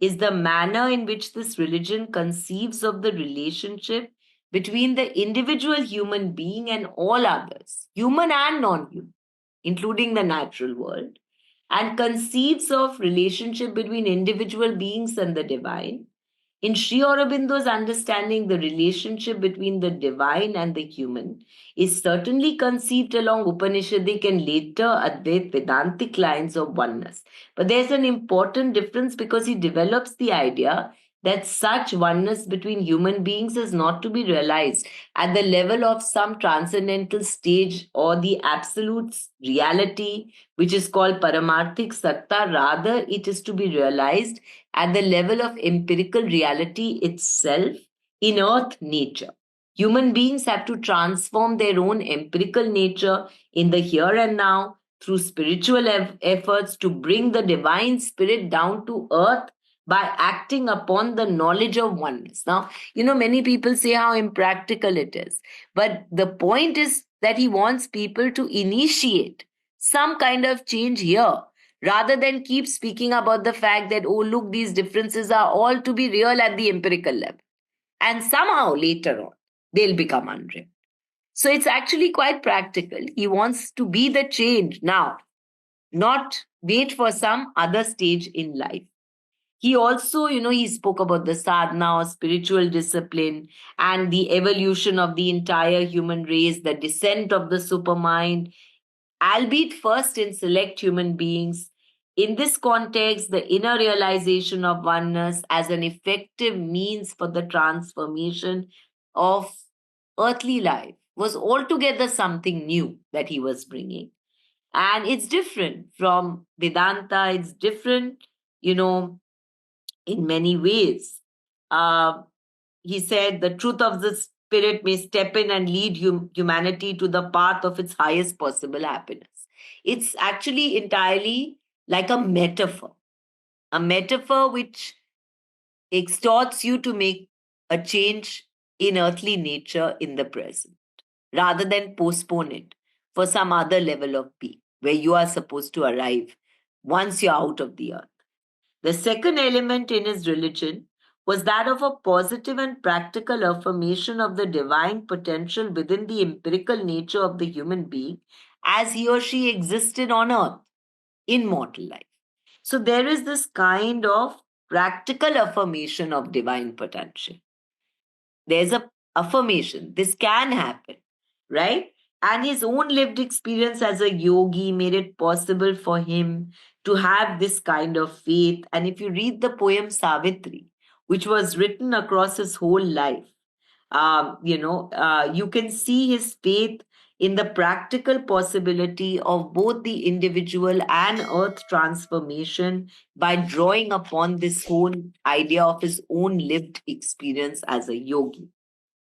is the manner in which this religion conceives of the relationship between the individual human being and all others, human and non-human, including the natural world, and conceives of relationship between individual beings and the divine. In Sri Aurobindo's understanding, the relationship between the divine and the human is certainly conceived along Upanishadic and later Advait Vedantic lines of oneness. But there's an important difference because he develops the idea that such oneness between human beings is not to be realized at the level of some transcendental stage or the absolute reality, which is called Paramarthik Satta. Rather, it is to be realized at the level of empirical reality itself in earth nature. Human beings have to transform their own empirical nature in the here and now through spiritual efforts to bring the divine spirit down to earth by acting upon the knowledge of oneness. Now, many people say how impractical it is, but the point is that he wants people to initiate some kind of change here rather than keep speaking about the fact that, oh, look, these differences are all to be real at the empirical level. And somehow later on, they'll become unreal. So it's actually quite practical. He wants to be the change now, not wait for some other stage in life. He also, he spoke about the sadhana or spiritual discipline and the evolution of the entire human race, the descent of the supermind, albeit first in select human beings. In this context, the inner realization of oneness as an effective means for the transformation of earthly life was altogether something new that he was bringing. And it's different from Vedanta, it's different, in many ways. Uh, he said the truth of the spirit may step in and lead humanity to the path of its highest possible happiness. It's actually entirely like a metaphor which exhorts you to make a change in earthly nature in the present rather than postpone it for some other level of being where you are supposed to arrive once you're out of the earth. The second element in his religion was that of a positive and practical affirmation of the divine potential within the empirical nature of the human being as he or she existed on earth in mortal life. So there is this kind of practical affirmation of divine potential. There's a affirmation. This can happen, right? And his own lived experience as a yogi made it possible for him to have this kind of faith. And if you read the poem Savitri, which was written across his whole life, you can see his faith in the practical possibility of both the individual and earth transformation by drawing upon this whole idea of his own lived experience as a yogi.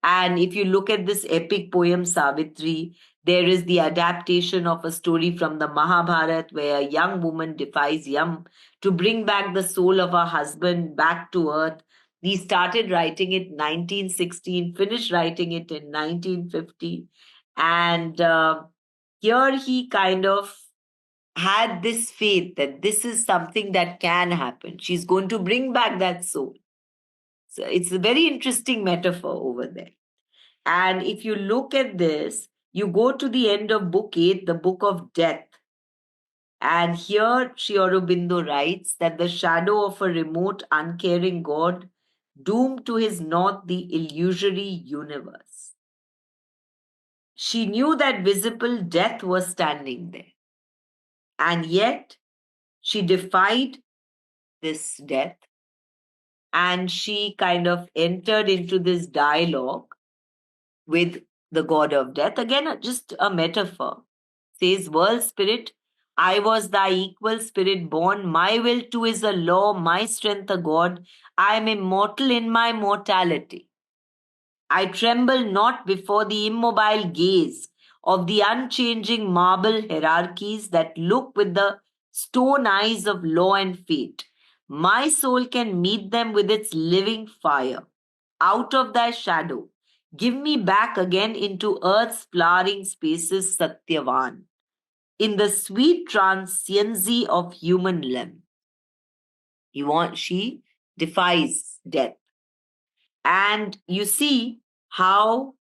And if you look at this epic poem, Savitri, there is the adaptation of a story from the Mahabharata where a young woman defies Yam to bring back the soul of her husband back to earth. He started writing it 1916, finished writing it in 1950. And here he kind of had this faith that this is something that can happen. She's going to bring back that soul. So it's a very interesting metaphor over there. And if you look at this, you go to the end of book 8, the book of death. And here Sri Aurobindo writes that the shadow of a remote, uncaring God doomed to his not the illusory universe. She knew that visible death was standing there. And yet she defied this death and she kind of entered into this dialogue with the god of death. Again, just a metaphor. Says, world spirit, I was thy equal spirit born. My will too is a law, my strength a god. I am immortal in my mortality. I tremble not before the immobile gaze of the unchanging marble hierarchies that look with the stone eyes of law and fate. My soul can meet them with its living fire. Out of thy shadow, give me back again into earth's flowering spaces, Satyavan, in the sweet transiency of human limb. She defies death. And you see how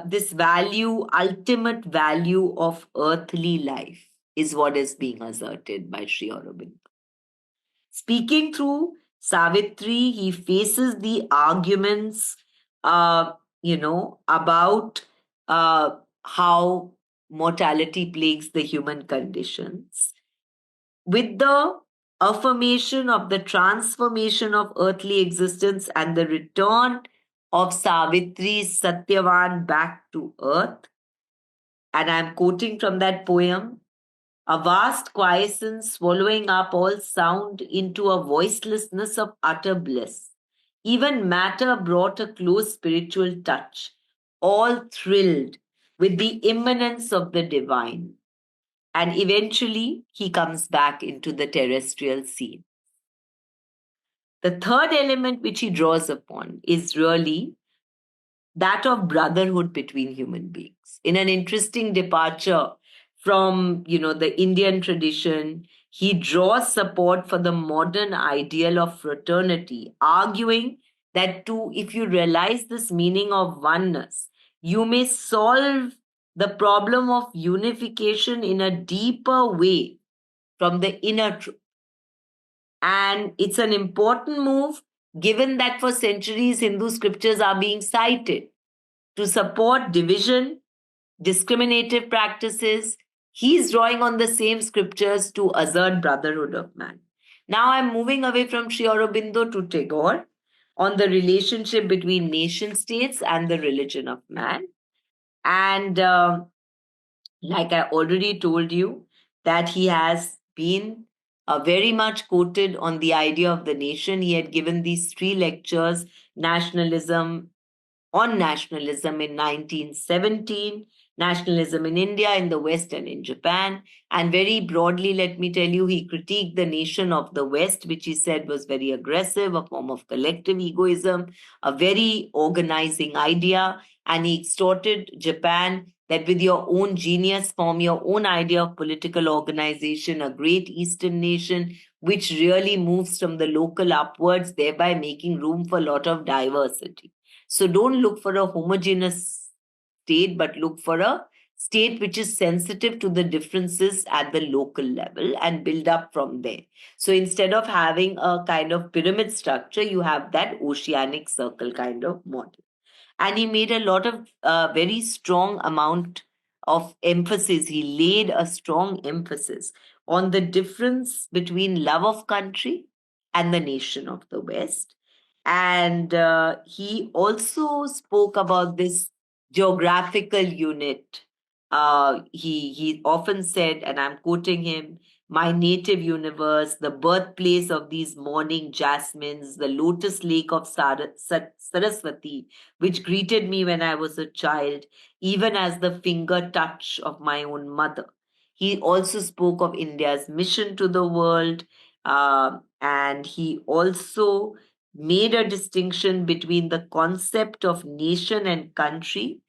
this value, ultimate value of earthly life, is what is being asserted by Sri Aurobindo. Speaking through Savitri, he faces the arguments, about how mortality plagues the human conditions with the affirmation of the transformation of earthly existence and the return of Savitri's Satyavan back to earth. And I'm quoting from that poem, a vast quiescence swallowing up all sound into a voicelessness of utter bliss. Even matter brought a close spiritual touch, all thrilled with the immanence of the divine. And eventually, he comes back into the terrestrial scene. The third element which he draws upon is really that of brotherhood between human beings. In an interesting departure from, the Indian tradition, he draws support for the modern ideal of fraternity, arguing that if you realize this meaning of oneness, you may solve the problem of unification in a deeper way from the inner truth. And it's an important move given that for centuries Hindu scriptures are being cited to support division, discriminative practices. He's drawing on the same scriptures to assert brotherhood of man. Now I'm moving away from Sri Aurobindo to Tagore on the relationship between nation states and the religion of man. And like I already told you, that he has been very much quoted on the idea of the nation. He had given these 3 lectures, nationalism in 1917, nationalism in India, in the West, and in Japan. And very broadly, let me tell you, he critiqued the nation of the West, which he said was very aggressive, a form of collective egoism, a very organizing idea. And he exhorted Japan that with your own genius, form your own idea of political organization, a great Eastern nation, which really moves from the local upwards, thereby making room for a lot of diversity. So don't look for a homogeneous state, but look for a state which is sensitive to the differences at the local level and build up from there. So instead of having a kind of pyramid structure, you have that oceanic circle kind of model. And he made a lot of very strong amount of emphasis. He laid a strong emphasis on the difference between love of country and the nation of the West. And he also spoke about this geographical unit. He often said, and I'm quoting him, my native universe, the birthplace of these morning jasmines, the lotus lake of Saraswati, which greeted me when I was a child, even as the finger touch of my own mother. He also spoke of India's mission to the world, and he also made a distinction between the concept of nation and country.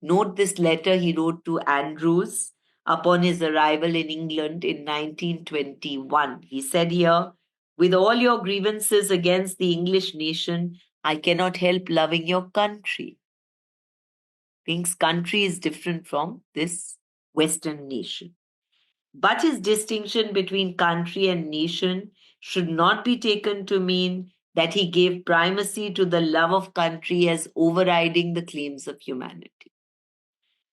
Note this letter he wrote to Andrews upon his arrival in England in 1921. He said here, with all your grievances against the English nation, I cannot help loving your country. Thinks country is different from this Western nation. But his distinction between country and nation should not be taken to mean that he gave primacy to the love of country as overriding the claims of humanity.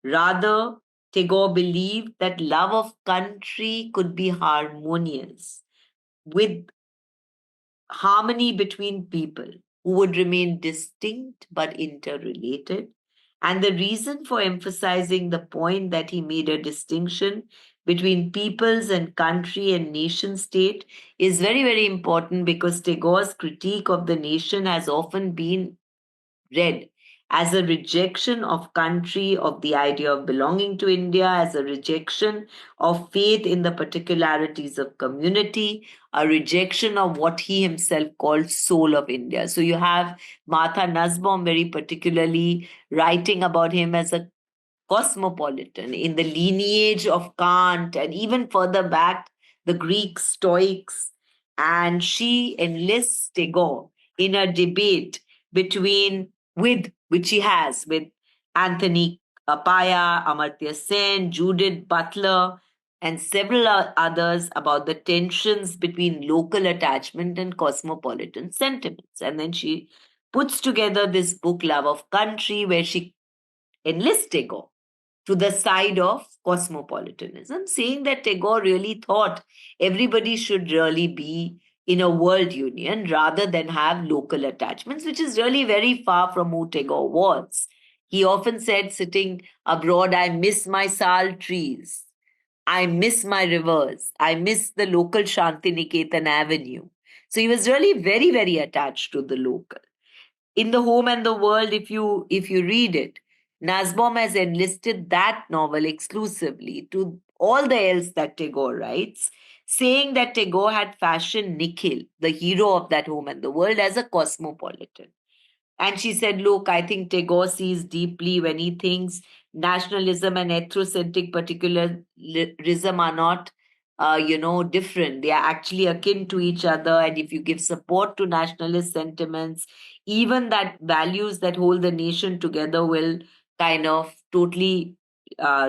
Rather, Tagore believed that love of country could be harmonious, with harmony between people who would remain distinct but interrelated. And the reason for emphasizing the point that he made a distinction between peoples and country and nation state is very, very important, because Tagore's critique of the nation has often been read as a rejection of country, of the idea of belonging to India, as a rejection of faith in the particularities of community, a rejection of what he himself called soul of India. So you have Martha Nussbaum very particularly writing about him as a cosmopolitan in the lineage of Kant and even further back, the Greek Stoics. And she enlists Tagore in a debate which he has with Anthony Paya, Amartya Sen, Judith Butler, and several others about the tensions between local attachment and cosmopolitan sentiments. And then she puts together this book, Love of Country, where she enlists Tagore to the side of cosmopolitanism, saying that Tagore really thought everybody should really be in a world union rather than have local attachments, which is really very far from who Tagore was. He often said, sitting abroad, I miss my sal trees. I miss my rivers. I miss the local Shantiniketan Avenue. So he was really very, very attached to the local. In The Home and the World, if you read it, Nussbaum has enlisted that novel exclusively to all the else that Tagore writes, saying that Tagore had fashioned Nikhil, the hero of That Home and the World, as a cosmopolitan. And she said, look, I think Tagore sees deeply when he thinks nationalism and ethnocentric particularism are not, different. They are actually akin to each other. And if you give support to nationalist sentiments, even that values that hold the nation together will kind of totally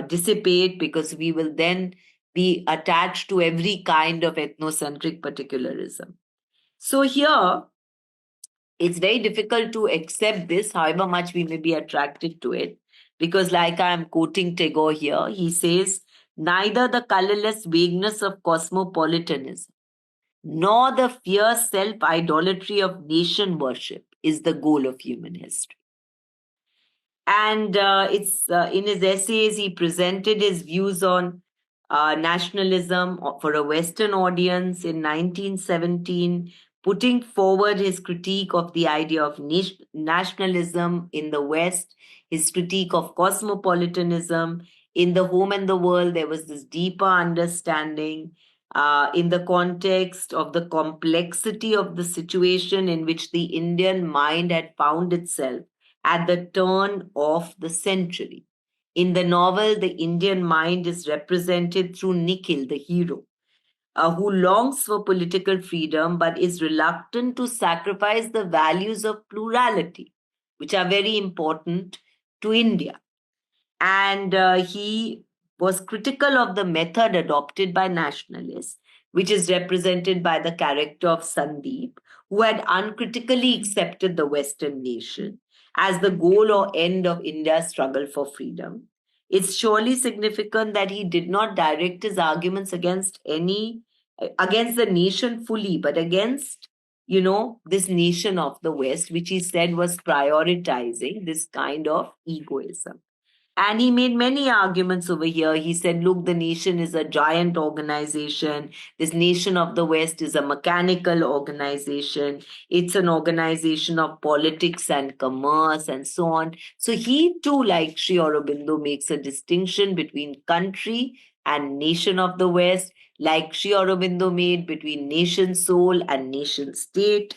dissipate, because we will then be attached to every kind of ethnocentric particularism. So here, it's very difficult to accept this, however much we may be attracted to it, because, like I'm quoting Tagore here, he says, neither the colorless vagueness of cosmopolitanism nor the fierce self idolatry of nation worship is the goal of human history. And it's in his essays, he presented his views on nationalism for a Western audience in 1917, putting forward his critique of the idea of nationalism in the West, his critique of cosmopolitanism. In The Home and the World, there was this deeper understanding in the context of the complexity of the situation in which the Indian mind had found itself at the turn of the century. In the novel, the Indian mind is represented through Nikhil, the hero, who longs for political freedom but is reluctant to sacrifice the values of plurality, which are very important to India. And he was critical of the method adopted by nationalists, which is represented by the character of Sandeep, who had uncritically accepted the Western nation as the goal or end of India's struggle for freedom. It's surely significant that he did not direct his arguments against the nation fully, but against, this nation of the West, which he said was prioritizing this kind of egoism. And he made many arguments over here. He said, look, the nation is a giant organization. This nation of the West is a mechanical organization. It's an organization of politics and commerce and so on. So he too, like Sri Aurobindo, makes a distinction between country and nation of the West, like Sri Aurobindo made between nation soul and nation state.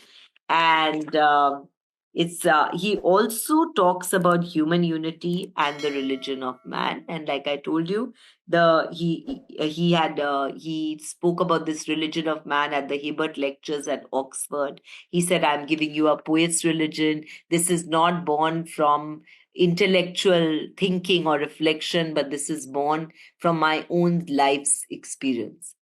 And it's he also talks about human unity and the religion of man. And like I told you, he spoke about this religion of man at the Hibbert lectures at Oxford. He said, "I'm giving you a poet's religion. This is not born from intellectual thinking or reflection, but this is born from my own life's experience."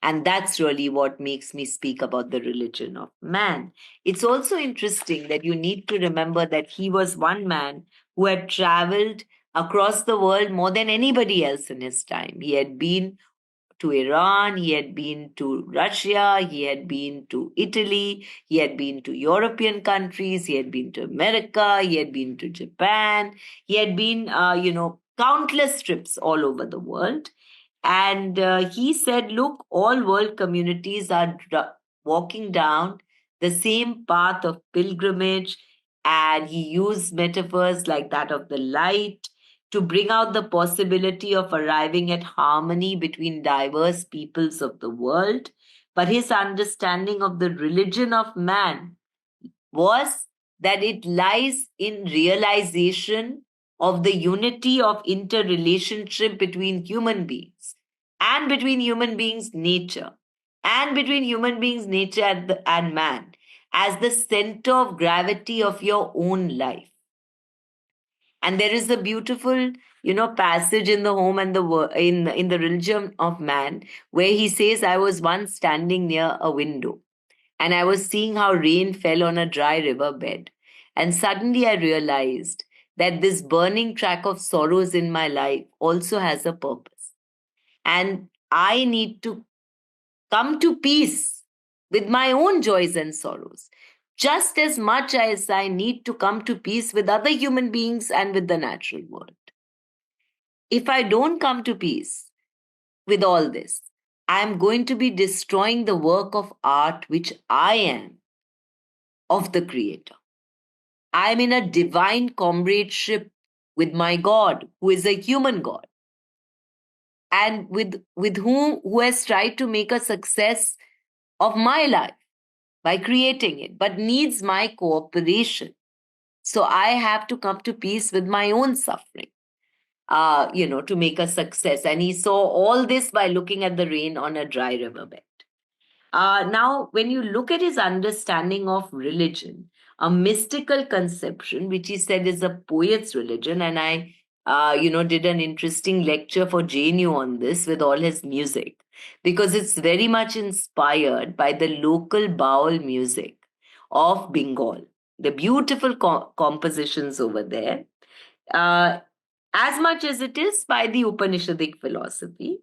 And that's really what makes me speak about the religion of man. It's also interesting that you need to remember that he was one man who had traveled across the world more than anybody else in his time. He had been to Iran, he had been to Russia, he had been to Italy, he had been to European countries, he had been to America, he had been to Japan, he had been, countless trips all over the world. And he said, look, all world communities are walking down the same path of pilgrimage. And he used metaphors like that of the light to bring out the possibility of arriving at harmony between diverse peoples of the world. But his understanding of the religion of man was that it lies in realization of the unity of interrelationship between human beings and between human beings nature and between human beings nature and man as the center of gravity of your own life. And there is a beautiful passage in the home and the in the religion of man where he says, I was once standing near a window and I was seeing how rain fell on a dry riverbed. And suddenly I realized that this burning track of sorrows in my life also has a purpose. And I need to come to peace with my own joys and sorrows, just as much as I need to come to peace with other human beings and with the natural world. If I don't come to peace with all this, I am going to be destroying the work of art which I am of the Creator. I am in a divine comradeship with my God, who is a human God, and with who has tried to make a success of my life by creating it, but needs my cooperation. So I have to come to peace with my own suffering, to make a success. And he saw all this by looking at the rain on a dry riverbed. Now, when you look at his understanding of religion, a mystical conception, which he said is a poet's religion, and I, did an interesting lecture for JNU on this with all his music, because it's very much inspired by the local Baul music of Bengal, the beautiful compositions over there, uh, as much as it is by the Upanishadic philosophy.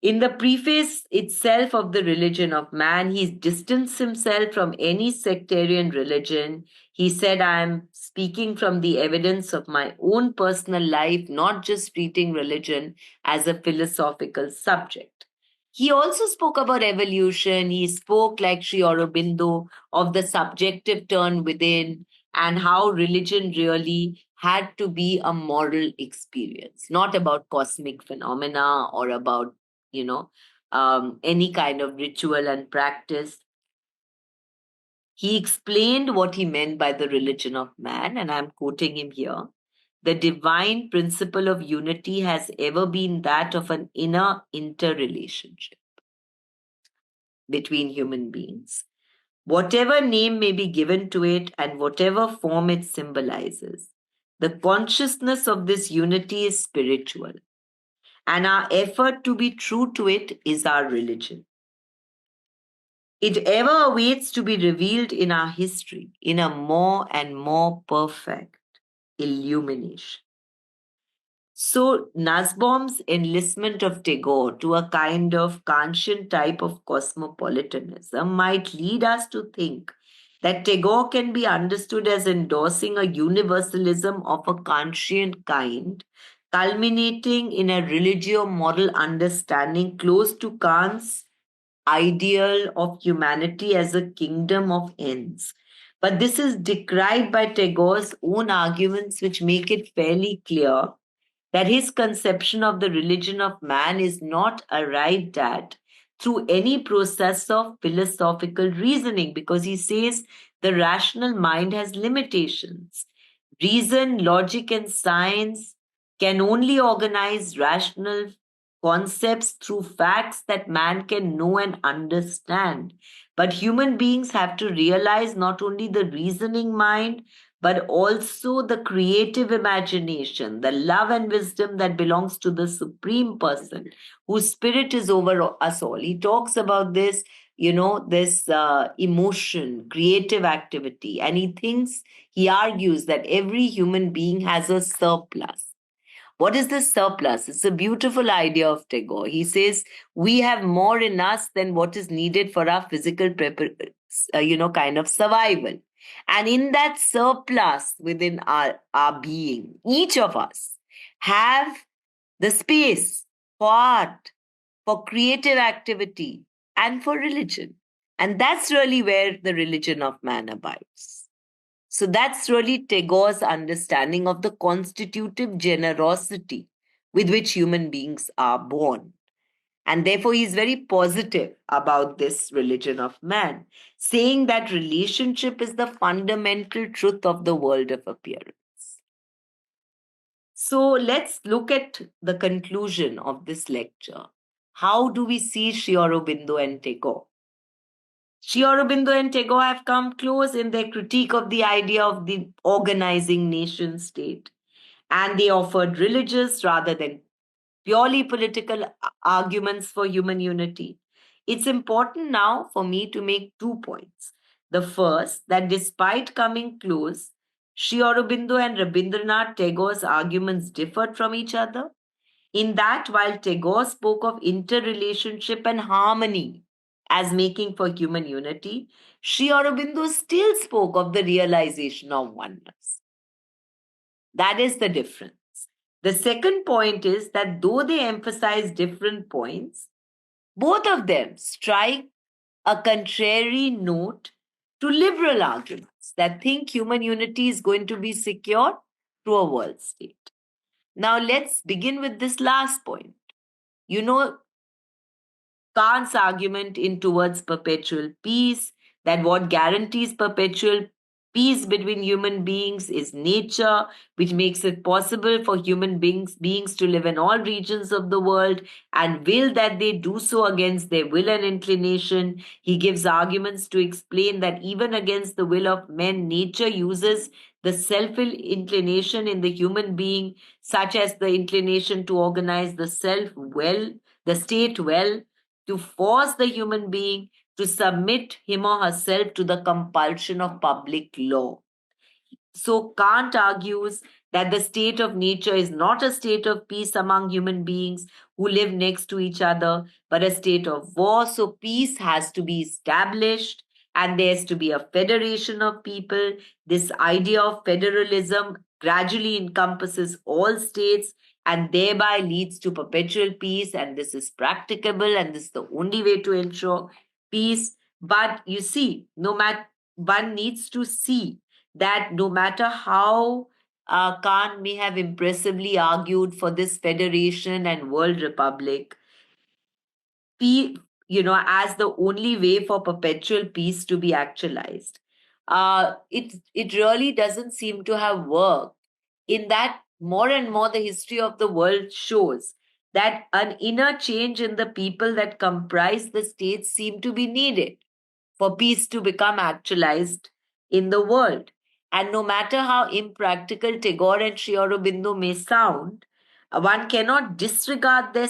In the preface itself of the religion of man, he distanced himself from any sectarian religion. He said, I am speaking from the evidence of my own personal life, not just treating religion as a philosophical subject. He also spoke about evolution. He spoke, like Sri Aurobindo, of the subjective turn within and how religion really had to be a moral experience, not about cosmic phenomena or about any kind of ritual and practice. He explained what he meant by the religion of man, and I'm quoting him here. The divine principle of unity has ever been that of an inner interrelationship between human beings. Whatever name may be given to it and whatever form it symbolizes, the consciousness of this unity is spiritual, and our effort to be true to it is our religion. It ever awaits to be revealed in our history in a more and more perfect illumination. So, Nussbaum's enlistment of Tagore to a kind of Kantian type of cosmopolitanism might lead us to think that Tagore can be understood as endorsing a universalism of a Kantian kind, culminating in a religio-moral understanding close to Kant's ideal of humanity as a kingdom of ends. But this is decried by Tagore's own arguments, which make it fairly clear that his conception of the religion of man is not arrived at through any process of philosophical reasoning, because he says the rational mind has limitations. Reason, logic, and science can only organize rational concepts through facts that man can know and understand. But human beings have to realize not only the reasoning mind, but also the creative imagination, the love and wisdom that belongs to the Supreme Person, whose spirit is over us all. He talks about this, this emotion, creative activity, and he argues that every human being has a surplus. What is the surplus? It's a beautiful idea of Tagore. He says we have more in us than what is needed for our physical kind of survival. And in that surplus within our being, each of us have the space for art, for creative activity, and for religion. And that's really where the religion of man abides. So that's really Tagore's understanding of the constitutive generosity with which human beings are born. And therefore, he's very positive about this religion of man, saying that relationship is the fundamental truth of the world of appearance. So let's look at the conclusion of this lecture. How do we see Sri Aurobindo and Tagore? Sri Aurobindo and Tagore have come close in their critique of the idea of the organizing nation state, and they offered religious rather than purely political arguments for human unity. It's important now for me to make 2 points. The first, that despite coming close, Sri Aurobindo and Rabindranath Tagore's arguments differed from each other, in that while Tagore spoke of interrelationship and harmony as making for human unity, Sri Aurobindo still spoke of the realization of oneness. That is the difference. The second point is that though they emphasize different points, both of them strike a contrary note to liberal arguments that think human unity is going to be secured through a world state. Now, let's begin with this last point. You know, Kant's argument in towards perpetual peace, that what guarantees perpetual peace between human beings is nature, which makes it possible for human beings to live in all regions of the world, and will that they do so against their will and inclination. He gives arguments to explain that even against the will of men, nature uses the self-will inclination in the human being, such as the inclination to organize the self well, the state well, to force the human being to submit him or herself to the compulsion of public law. So Kant argues that the state of nature is not a state of peace among human beings who live next to each other, but a state of war. So peace has to be established and there's to be a federation of people. This idea of federalism gradually encompasses all states and thereby leads to perpetual peace. And this is practicable and this is the only way to ensure peace. But you see, no matter one needs to see that no matter how Kant may have impressively argued for this federation and world republic, as the only way for perpetual peace to be actualized, it really doesn't seem to have worked. In that, more and more, the history of the world shows that an inner change in the people that comprise the states seem to be needed for peace to become actualized in the world. And no matter how impractical Tagore and Sri Aurobindo may sound, one cannot disregard their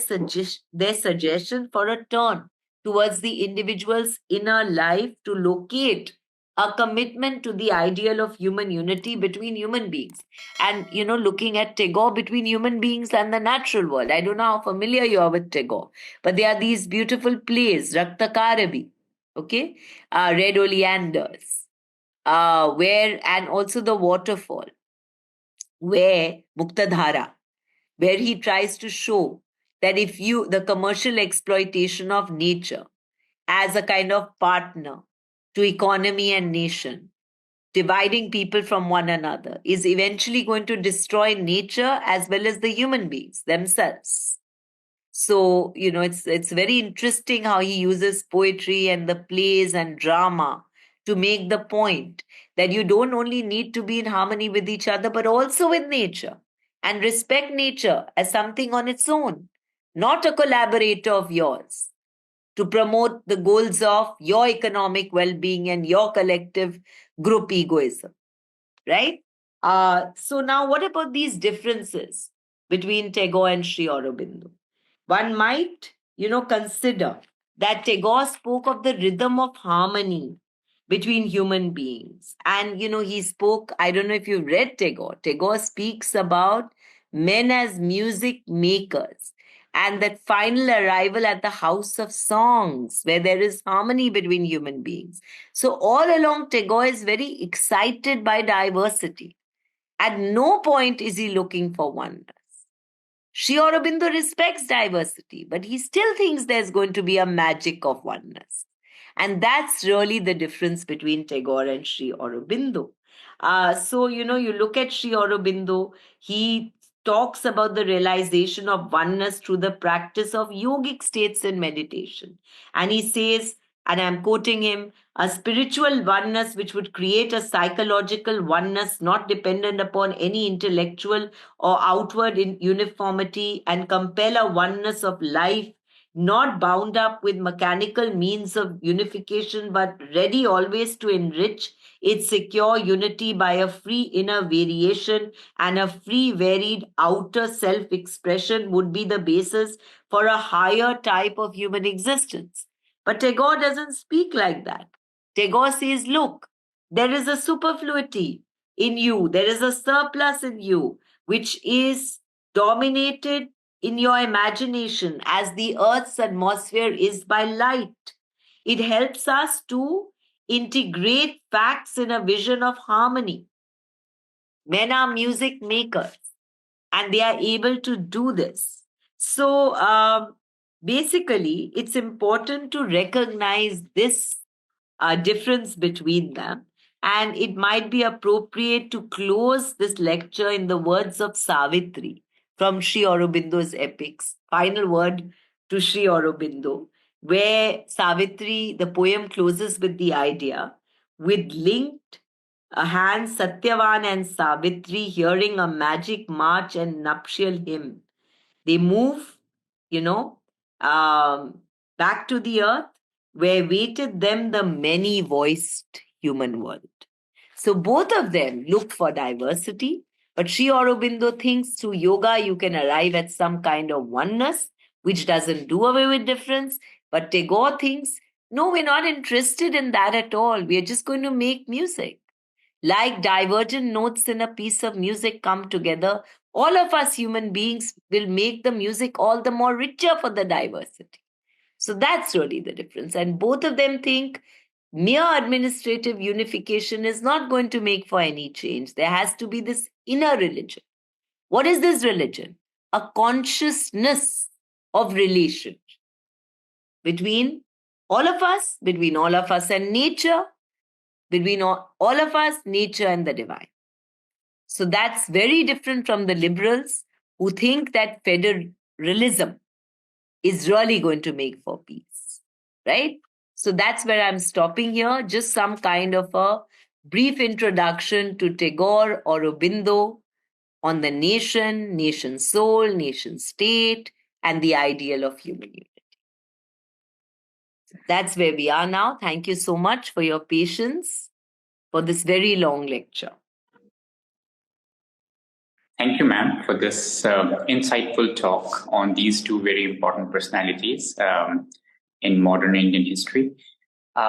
suggestion for a turn towards the individual's inner life to locate a commitment to the ideal of human unity between human beings. And, looking at Tagore between human beings and the natural world. I don't know how familiar you are with Tagore, but there are these beautiful plays, Rakta Karabi, okay, Red Oleanders, and also the waterfall, where Muktadhara, where he tries to show that the commercial exploitation of nature as a kind of partner to economy and nation, dividing people from one another, is eventually going to destroy nature as well as the human beings themselves. So, it's very interesting how he uses poetry and the plays and drama to make the point that you don't only need to be in harmony with each other, but also with nature, and respect nature as something on its own, not a collaborator of yours, to promote the goals of your economic well-being and your collective group egoism, right? So now, what about these differences between Tagore and Sri Aurobindo? One might, consider that Tagore spoke of the rhythm of harmony between human beings. And, he spoke, I don't know if you've read Tagore. Tagore speaks about men as music makers and that final arrival at the house of songs where there is harmony between human beings. So, all along, Tagore is very excited by diversity. At no point is he looking for oneness. Sri Aurobindo respects diversity, but he still thinks there's going to be a magic of oneness. And that's really the difference between Tagore and Sri Aurobindo. So, you look at Sri Aurobindo, he talks about the realization of oneness through the practice of yogic states and meditation. And he says, and I'm quoting him, a spiritual oneness which would create a psychological oneness not dependent upon any intellectual or outward in uniformity, and compel a oneness of life not bound up with mechanical means of unification but ready always to enrich its secure unity by a free inner variation and a free varied outer self-expression, would be the basis for a higher type of human existence. But Tagore doesn't speak like that. Tagore says, look, there is a superfluity in you, there is a surplus in you, which is dominated in your imagination as the Earth's atmosphere is by light. It helps us to integrate facts in a vision of harmony. Men are music makers and they are able to do this. So basically, it's important to recognize this difference between them. And it might be appropriate to close this lecture in the words of Savitri from Sri Aurobindo's epics. Final word to Sri Aurobindo, where Savitri, the poem closes with the idea, with linked hands Satyavan and Savitri hearing a magic march and nuptial hymn. They move, you know, back to the earth where waited them the many voiced human world. So both of them look for diversity, but Sri Aurobindo thinks through yoga you can arrive at some kind of oneness, which doesn't do away with difference. But Tagore thinks, no, we're not interested in that at all. We are just going to make music. Like divergent notes in a piece of music come together, all of us human beings will make the music all the more richer for the diversity. So that's really the difference. And both of them think mere administrative unification is not going to make for any change. There has to be this inner religion. What is this religion? A consciousness of relation between all of us, and nature, between all of us, nature, and the divine. So that's very different from the liberals who think that federalism is really going to make for peace, right? So that's where I'm stopping here. Just some kind of a brief introduction to Tagore or Aurobindo on the nation, nation soul, nation state, and the ideal of human unity. That's where we are now. Thank you so much for your patience for this very long lecture. Thank you, ma'am, for this insightful talk on these two very important personalities in modern Indian history. We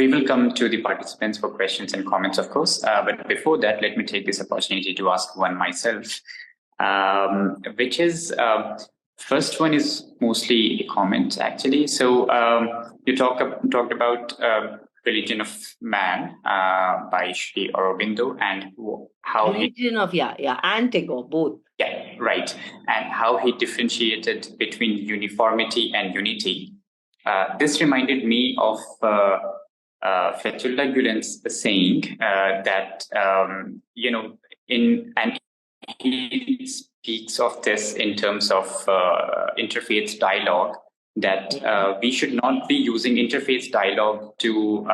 will come to the participants for questions and comments, of course. But before that, let me take this opportunity to ask one myself, which is, First one is mostly a comment, actually. So you talked about Religion of Man by Sri Aurobindo and how he... Religion of, and Tagore, both. Yeah, right. And how he differentiated between uniformity and unity. This reminded me of Fethullah Gulen's saying that, and he speaks of this in terms of interfaith dialogue, that we should not be using interfaith dialogue to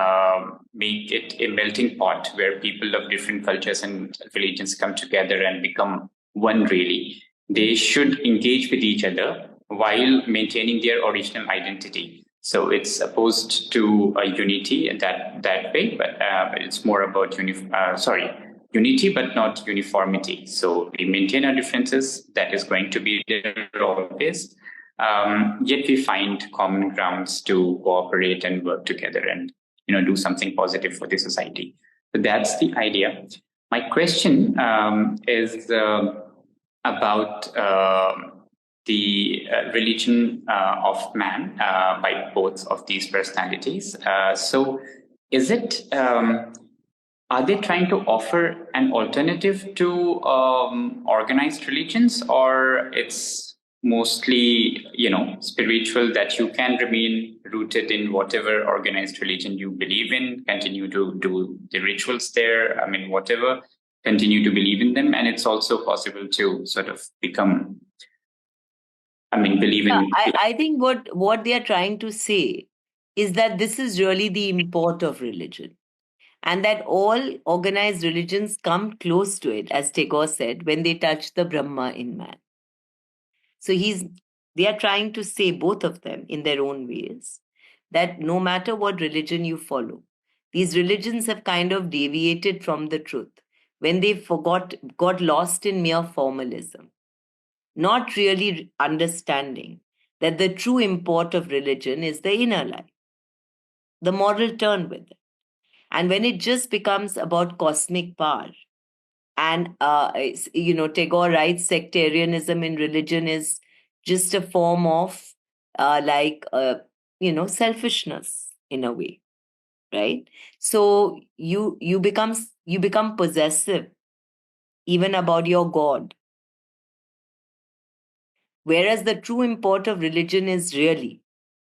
make it a melting pot where people of different cultures and religions come together and become one, really. They should engage with each other while maintaining their original identity. So it's opposed to a unity in that way, but it's more about unity, but not uniformity. So we maintain our differences. That is going to be there always. Yet we find common grounds to cooperate and work together and do something positive for the society. So that's the idea. My question is about the religion of man by both of these personalities. So is it... are they trying to offer an alternative to organized religions, or it's mostly, spiritual, that you can remain rooted in whatever organized religion you believe in, continue to do the rituals there, whatever, continue to believe in them, and it's also possible to sort of become, believe in... I think what they are trying to say is that this is really the import of religion, and that all organized religions come close to it, as Tagore said, when they touch the Brahma in man. So they are trying to say, both of them in their own ways, that no matter what religion you follow, these religions have kind of deviated from the truth when they got lost in mere formalism, not really understanding that the true import of religion is the inner life, the moral turn with it. And when it just becomes about cosmic power, and Tagore writes sectarianism in religion is just a form of selfishness in a way, right? So you become possessive even about your God, whereas the true import of religion is really,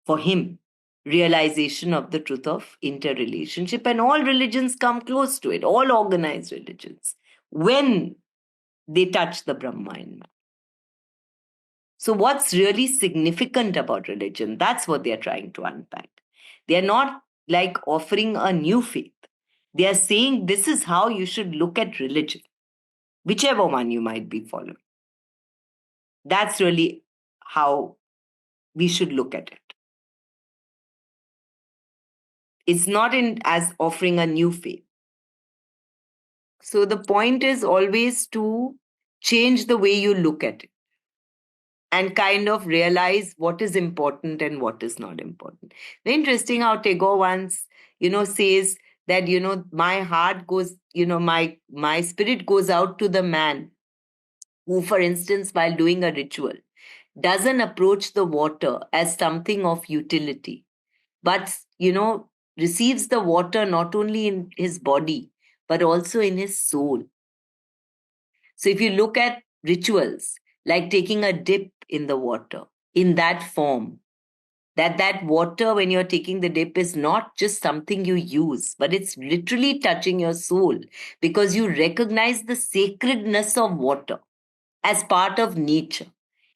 for him, realization of the truth of interrelationship, and all religions come close to it, all organized religions, when they touch the Brahma in man. So what's really significant about religion? That's what they're trying to unpack. They're not like offering a new faith. They are saying this is how you should look at religion, whichever one you might be following. That's really how we should look at it. It's not as offering a new faith. So the point is always to change the way you look at it and kind of realize what is important and what is not important. Very interesting how Tagore once, says that, my heart goes, my spirit goes out to the man who, for instance, while doing a ritual, doesn't approach the water as something of utility, but, receives the water not only in his body, but also in his soul. So if you look at rituals, like taking a dip in the water, in that form, that water, when you're taking the dip, is not just something you use, but it's literally touching your soul, because you recognize the sacredness of water as part of nature,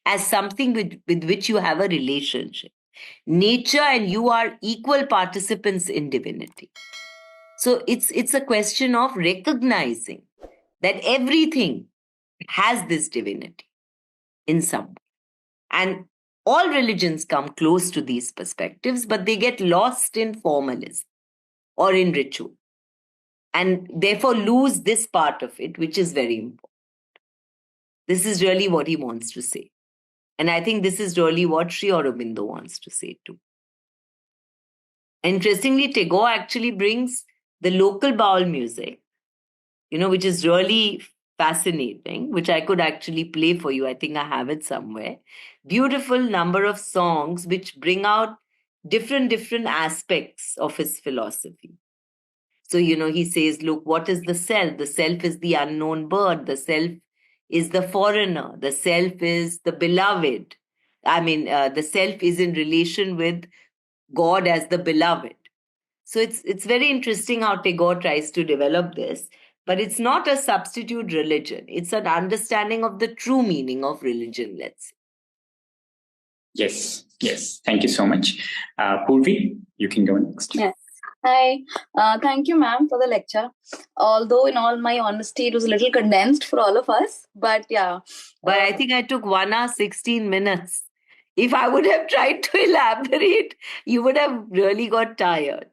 as something with which you have a relationship. Nature and you are equal participants in divinity. So it's a question of recognizing that everything has this divinity in some way. And all religions come close to these perspectives, but they get lost in formalism or in ritual, and therefore lose this part of it, which is very important. This is really what he wants to say. And I think this is really what Sri Aurobindo wants to say too. Interestingly, Tagore actually brings the local Baul music, which is really fascinating, which I could actually play for you. I think I have it somewhere. Beautiful number of songs which bring out different aspects of his philosophy. So, he says, look, what is the self? The self is the unknown bird. The self is the foreigner. The self is the beloved. The self is in relation with God as the beloved. So it's very interesting how Tagore tries to develop this, but it's not a substitute religion. It's an understanding of the true meaning of religion, let's say. Yes. Thank you so much. Purvi, you can go next. Yes. Hi. Thank you, ma'am, for the lecture. Although, in all my honesty, it was a little condensed for all of us. But yeah. But I think I took 1 hour, 16 minutes. If I would have tried to elaborate, you would have really got tired.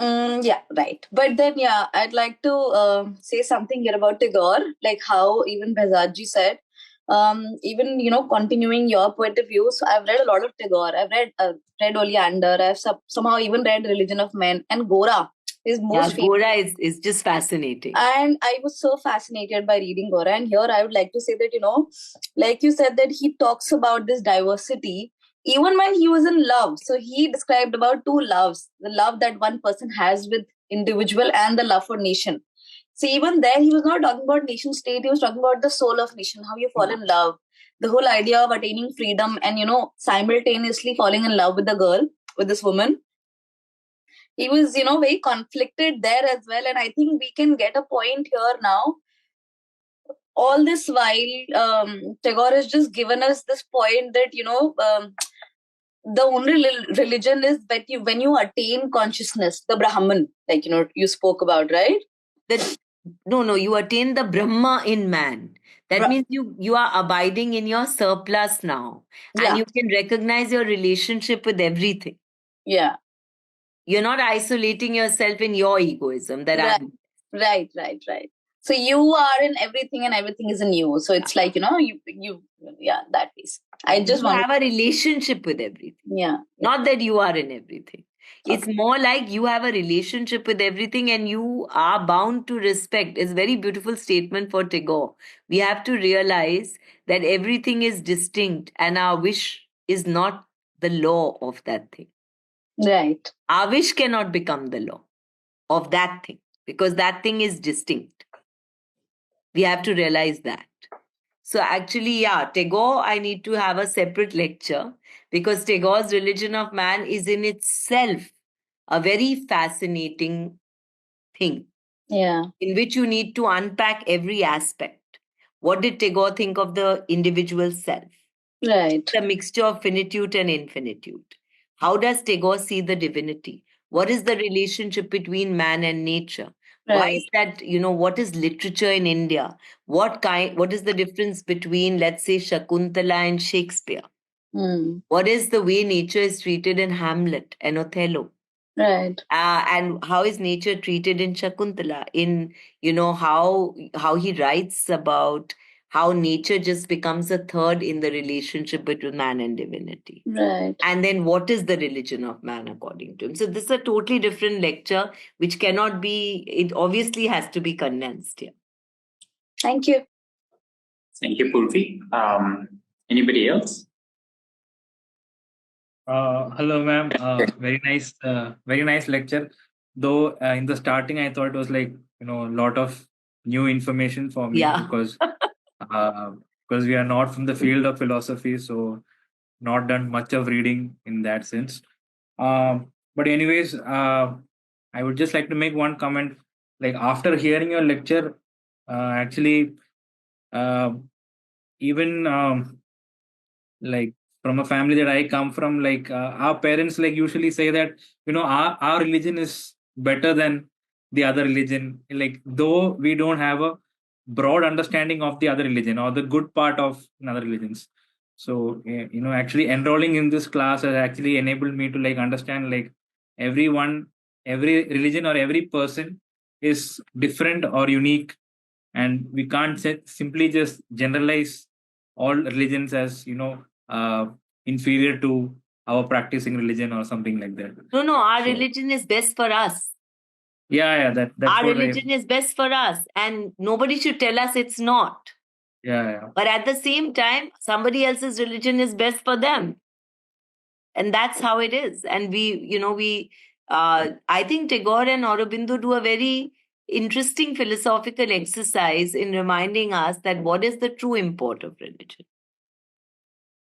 Yeah, right. But then, yeah, I'd like to say something here about Tagore, like how even Behzadji said, even, continuing your point of view. So I've read a lot of Tagore. I've read Oleander. I've somehow even read Religion of Men and Gora. Is most Gora is just fascinating. And I was so fascinated by reading Gora. And here I would like to say that, like you said, that he talks about this diversity even when he was in love. So he described about two loves, the love that one person has with individual and the love for nation. So even there, he was not talking about nation state. He was talking about the soul of nation, how you fall in love, the whole idea of attaining freedom and, simultaneously falling in love with the girl, with this woman. He was, very conflicted there as well. And I think we can get a point here now. All this while, Tagore has just given us this point that, the only religion is that when you attain consciousness, the Brahman, like, you spoke about, right? No, you attain the Brahma in man. That means you are abiding in your surplus now. Yeah. And you can recognize your relationship with everything. Yeah. You're not isolating yourself in your egoism. Right. So you are in everything and everything is in you. So it's like, that piece. I just want to have a relationship with everything. Yeah. Not that you are in everything. It's more like you have a relationship with everything and you are bound to respect. It's a very beautiful statement for Tagore. We have to realize that everything is distinct and our wish is not the law of that thing. Right. Our wish cannot become the law of that thing because that thing is distinct. We have to realize that. So actually, Tagore, I need to have a separate lecture because Tagore's Religion of Man is in itself a very fascinating thing. Yeah. In which you need to unpack every aspect. What did Tagore think of the individual self? Right. The mixture of finitude and infinitude. How does Tagore see the divinity? What is the relationship between man and nature? Right. Why is that, what is literature in India? What is the difference between, let's say, Shakuntala and Shakespeare? What is the way nature is treated in Hamlet and Othello? Right. And how is nature treated in Shakuntala? In, how he writes about how nature just becomes a third in the relationship between man and divinity. Right. And then what is the religion of man according to him? So this is a totally different lecture, which cannot be, it obviously has to be condensed here. Thank you. Thank you, Purvi. Anybody else? Hello, ma'am. Very nice lecture. Though in the starting, I thought it was like a lot of new information for me because we are not from the field of philosophy, so not done much of reading in that sense. But anyways, I would just like to make one comment. Like after hearing your lecture, actually, even like from a family that I come from, like our parents like usually say that our religion is better than the other religion. Like though we don't have a broad understanding of the other religion or the good part of another religions. So actually enrolling in this class has actually enabled me to like understand like every religion or every person is different or unique, and we can't simply just generalize all religions as inferior to our practicing religion or something like that. No, our religion is best for us. That's Our what religion is best for us, and nobody should tell us it's not. Yeah. But at the same time, somebody else's religion is best for them. And that's how it is. And I think Tagore and Aurobindo do a very interesting philosophical exercise in reminding us that what is the true import of religion?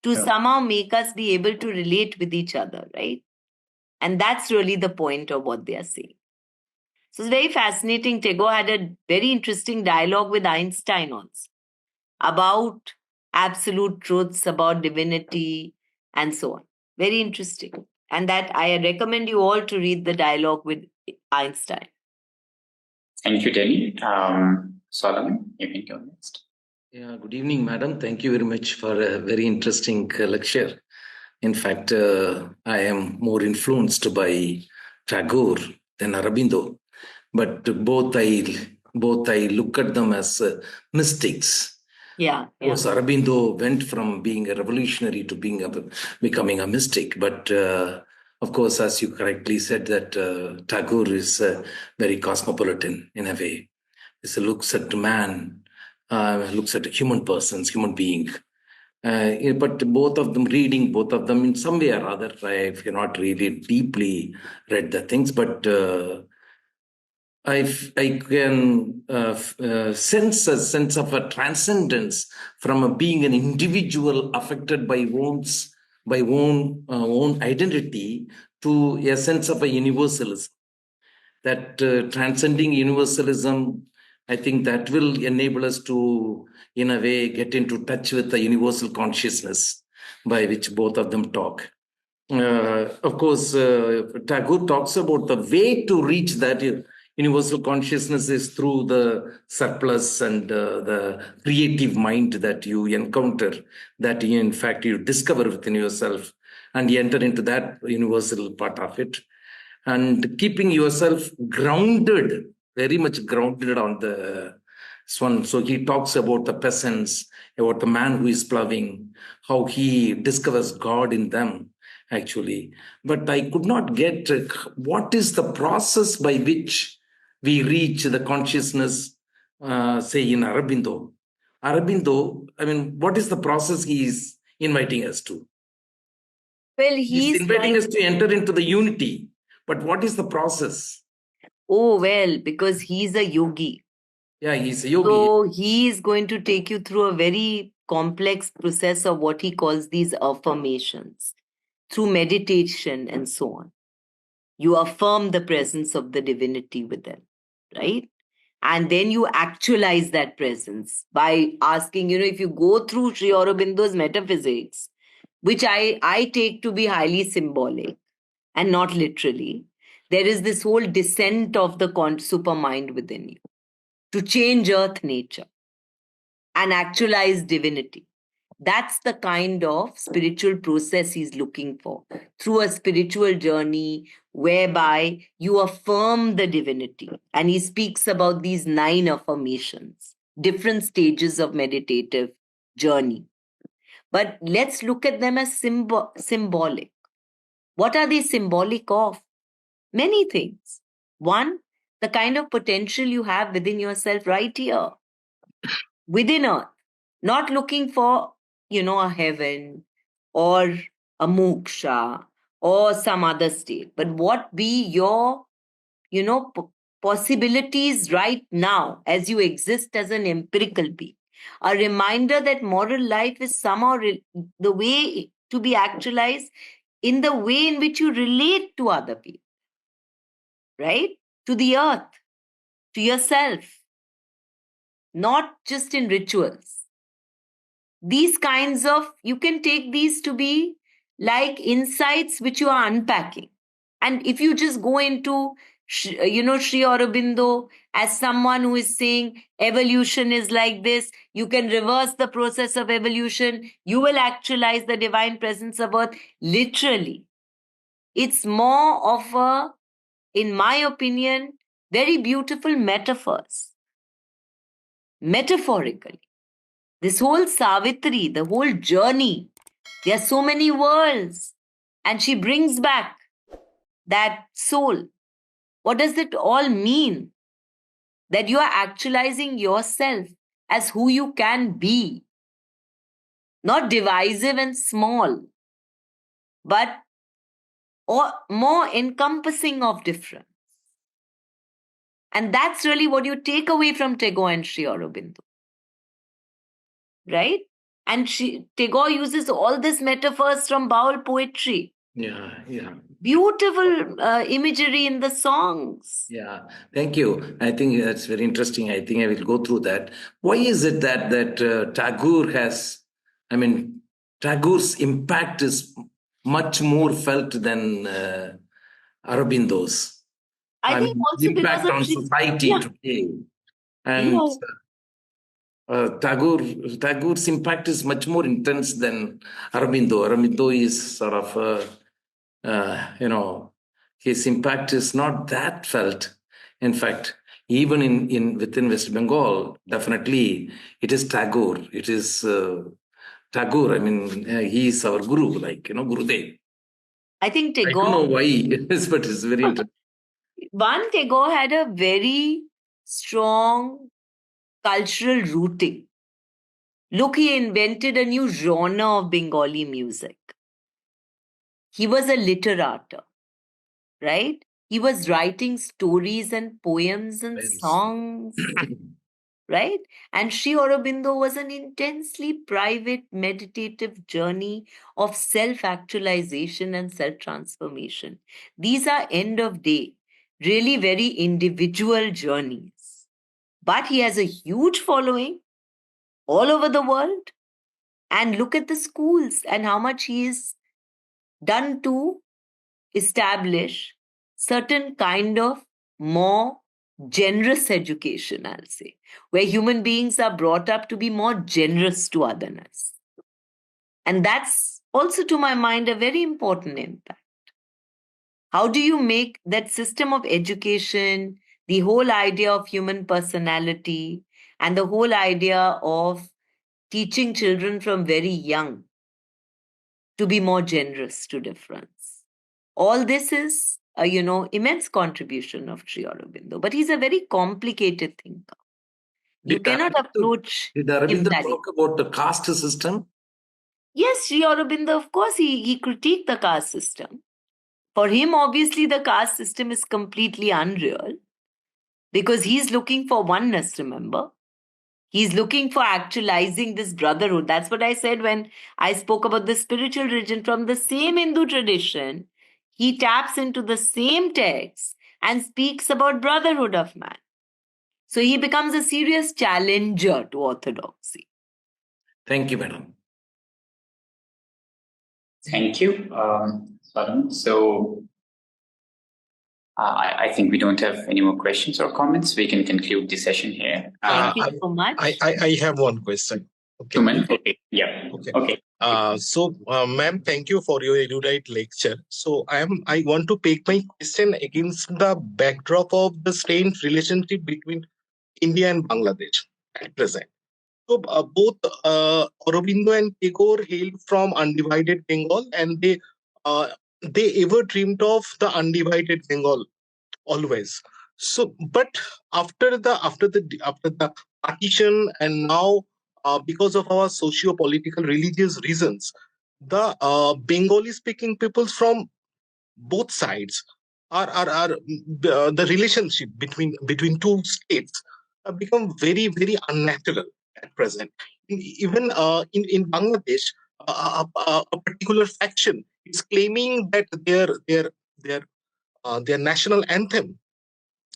To somehow make us be able to relate with each other, right? And that's really the point of what they are saying. So it's very fascinating. Tagore had a very interesting dialogue with Einstein also about absolute truths, about divinity, and so on. Very interesting. And that I recommend you all to read the dialogue with Einstein. Thank you, Delhi. Solomon, you can go next. Yeah, good evening, madam. Thank you very much for a very interesting lecture. In fact, I am more influenced by Tagore than Aurobindo, but both I look at them as mystics. Yeah. Because Aurobindo went from being a revolutionary to becoming a mystic. But of course, as you correctly said, that Tagore is very cosmopolitan in a way. He looks at man, looks at human persons, human being. But both of them, reading both of them in some way or other, I have not really deeply read the things, but I can sense a sense of a transcendence from being an individual affected by own identity to a sense of a universalism. That transcending universalism, I think that will enable us to, in a way, get into touch with the universal consciousness by which both of them talk. Of course, Tagore talks about the way to reach that universal consciousness is through the surplus and the creative mind that you encounter, that you, in fact, you discover within yourself and you enter into that universal part of it. And keeping yourself grounded, very much grounded on the swan. So he talks about the peasants, about the man who is plowing, how he discovers God in them, actually. But I could not get what is the process by which we reach the consciousness, say in Aurobindo. Aurobindo, I mean, what is the process he is inviting us to? Well, he's inviting us to enter into the unity. But what is the process? Oh, well, because he's a yogi. Yeah, he's a yogi. So he is going to take you through a very complex process of what he calls these affirmations through meditation and so on. You affirm the presence of the divinity within, right? And then you actualize that presence by asking, if you go through Sri Aurobindo's metaphysics, which I take to be highly symbolic and not literally, there is this whole descent of the supermind within you to change earth nature and actualize divinity. That's the kind of spiritual process he's looking for through a spiritual journey whereby you affirm the divinity. And he speaks about these 9 affirmations, different stages of meditative journey. But let's look at them as symbolic. What are they symbolic of? Many things. One, the kind of potential you have within yourself right here, within earth, not looking for, a heaven or a moksha or some other state, but what be your, possibilities right now as you exist as an empirical being. A reminder that moral life is somehow the way to be actualized in the way in which you relate to other people, right? To the earth, to yourself, not just in rituals. These kinds of, you can take these to be like insights which you are unpacking. And if you just go into, Sri Aurobindo as someone who is saying evolution is like this, you can reverse the process of evolution, you will actualize the divine presence of earth. Literally, it's more of a, in my opinion, very beautiful metaphors. Metaphorically. This whole Savitri, the whole journey, there are so many worlds. And she brings back that soul. What does it all mean? That you are actualizing yourself as who you can be. Not divisive and small, but or more encompassing of difference. And that's really what you take away from Tagore and Sri Aurobindo. Right? And Tagore uses all these metaphors from Baul poetry. Yeah, yeah. Beautiful imagery in the songs. Yeah, thank you. I think that's very interesting. I think I will go through that. Why is it that Tagore has, I mean, Tagore's impact is much more felt than Aurobindo's? I think also because impact of on society today. And Tagore's impact is much more intense than Aurobindo. Aurobindo is sort of, his impact is not that felt. In fact, even within West Bengal, definitely it is Tagore. It is Tagore. I mean, he is our guru, Gurudev. I think Tagore. I don't know why it is, but it's very interesting. One, Tagore had a very strong cultural rooting. Look, he invented a new genre of Bengali music. He was a literator, right? He was writing stories and poems and songs, right? And Sri Aurobindo was an intensely private, meditative journey of self-actualization and self-transformation. These are end of day, really very individual journeys. But he has a huge following all over the world. And look at the schools and how much he is done to establish certain kind of more generous education, I'll say, where human beings are brought up to be more generous to otherness. And that's also, to my mind, a very important impact. How do you make that system of education, the whole idea of human personality, and the whole idea of teaching children from very young to be more generous to difference? All this is immense contribution of Sri Aurobindo, but he's a very complicated thinker. You cannot approach Did Aurobindo talk about the caste system? Yes, Sri Aurobindo, of course, he critiqued the caste system. For him, obviously, the caste system is completely unreal because he's looking for oneness, remember? He's looking for actualizing this brotherhood. That's what I said when I spoke about the spiritual religion from the same Hindu tradition. He taps into the same text and speaks about brotherhood of man. So he becomes a serious challenger to orthodoxy. Thank you, madam. Thank you, Swaran. So I think we don't have any more questions or comments. We can conclude the session here. Thank you so much. I have one question. Okay. Okay. Yeah. Okay. Ma'am, thank you for your erudite lecture. So I want to take my question against the backdrop of the strained relationship between India and Bangladesh at present. So both Aurobindo and Tagore hailed from undivided Bengal, and they ever dreamed of the undivided Bengal always. So, but after the partition, and now because of our socio-political religious reasons, the Bengali-speaking peoples from both sides are the relationship between two states become very, very unnatural at present. Even in Bangladesh, a particular faction is claiming that their national anthem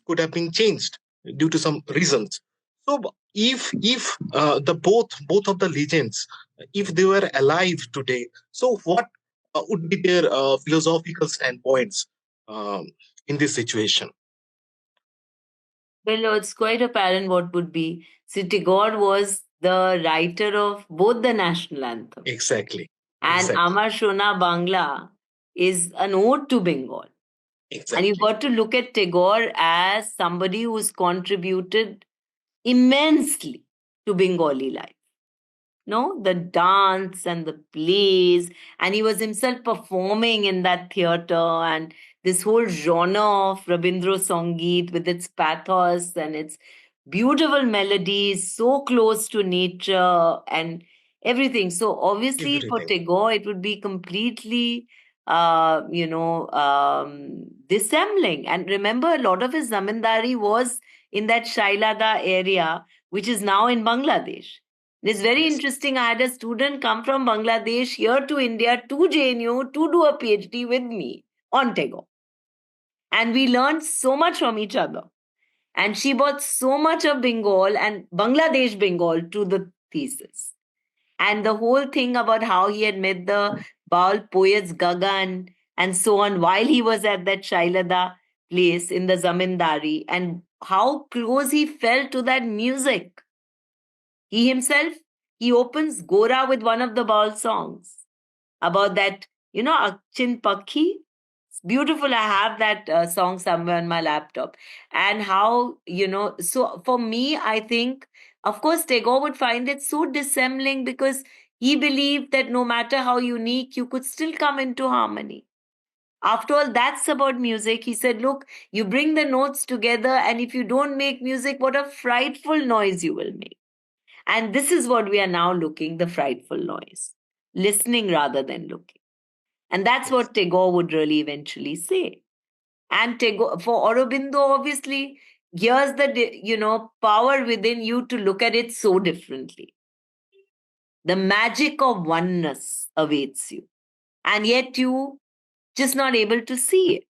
could have been changed due to some reasons. So if the both of the legends, if they were alive today, so what would be their philosophical standpoints in this situation? Well, it's quite apparent what would be. See, Tagore was the writer of both the national anthem. Exactly. And Amar Shona Bangla is an ode to Bengal. Exactly. And you've got to look at Tagore as somebody who's contributed immensely to Bengali life. No, the dance and the plays, and he was himself performing in that theater and this whole genre of Rabindra Sangeet with its pathos and its beautiful melodies, so close to nature and everything. So obviously for Everything. Tagore, it would be completely, dissembling. And remember, a lot of his zamindari was in that Shailada area, which is now in Bangladesh. It's very Yes. interesting. I had a student come from Bangladesh here to India, to JNU, to do a PhD with me on Tagore. And we learned so much from each other. And she brought so much of Bengal and Bangladesh Bengal to the thesis. And the whole thing about how he had met the Baul poets Gagan and so on while he was at that Shailada place in the Zamindari, and how close he felt to that music. He himself, he opens Gora with one of the Baul songs about that, Akchin Pakhi. It's beautiful. I have that song somewhere on my laptop. And how, so for me, I think, of course, Tagore would find it so dissembling because he believed that no matter how unique, you could still come into harmony. After all, that's about music. He said, look, you bring the notes together, and if you don't make music, what a frightful noise you will make. And this is what we are now looking, the frightful noise, listening rather than looking. And that's Yes. what Tagore would really eventually say. And Tagore, for Aurobindo, obviously, here's the, power within you to look at it so differently. The magic of oneness awaits you. And yet you just not able to see it.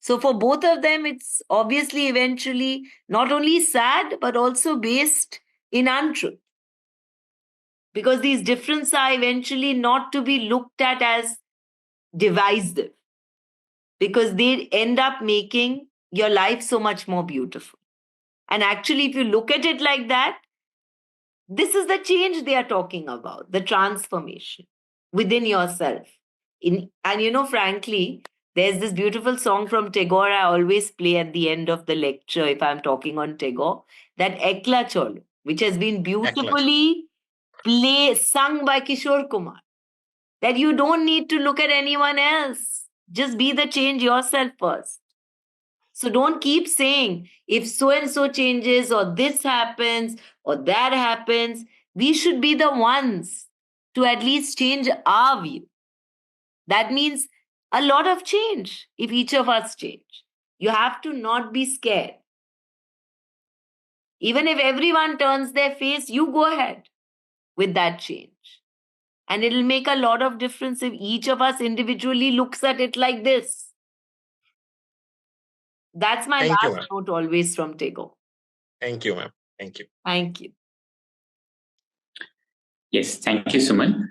So for both of them, it's obviously eventually not only sad, but also based in untruth. Because these differences are eventually not to be looked at as divisive, because they end up making your life so much more beautiful. And actually, if you look at it like that, this is the change they are talking about, the transformation within yourself. Frankly, there's this beautiful song from Tagore I always play at the end of the lecture if I'm talking on Tagore, that Ekla Cholo, which has been beautifully sung by Kishore Kumar. That you don't need to look at anyone else. Just be the change yourself first. So don't keep saying, if so and so changes, or this happens, or that happens. We should be the ones to at least change our view. That means a lot of change if each of us change. You have to not be scared. Even if everyone turns their face, you go ahead with that change. And it'll make a lot of difference if each of us individually looks at it like this. That's my Thank you, last ma'am. note always from Tagore. Thank you, ma'am. Thank you. Thank you. Yes, thank you, Suman.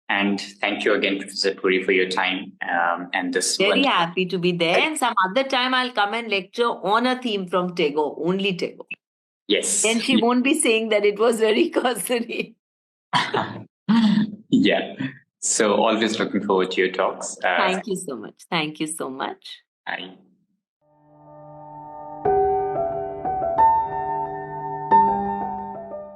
And thank you again, Professor Puri, for your time. And this Very happy to be there. And some other time I'll come and lecture on a theme from Tagore, only Tagore. Yes. Then she won't be saying that it was very cursory. Yeah. So always looking forward to your talks. Thank you so much. Thank you so much. Bye.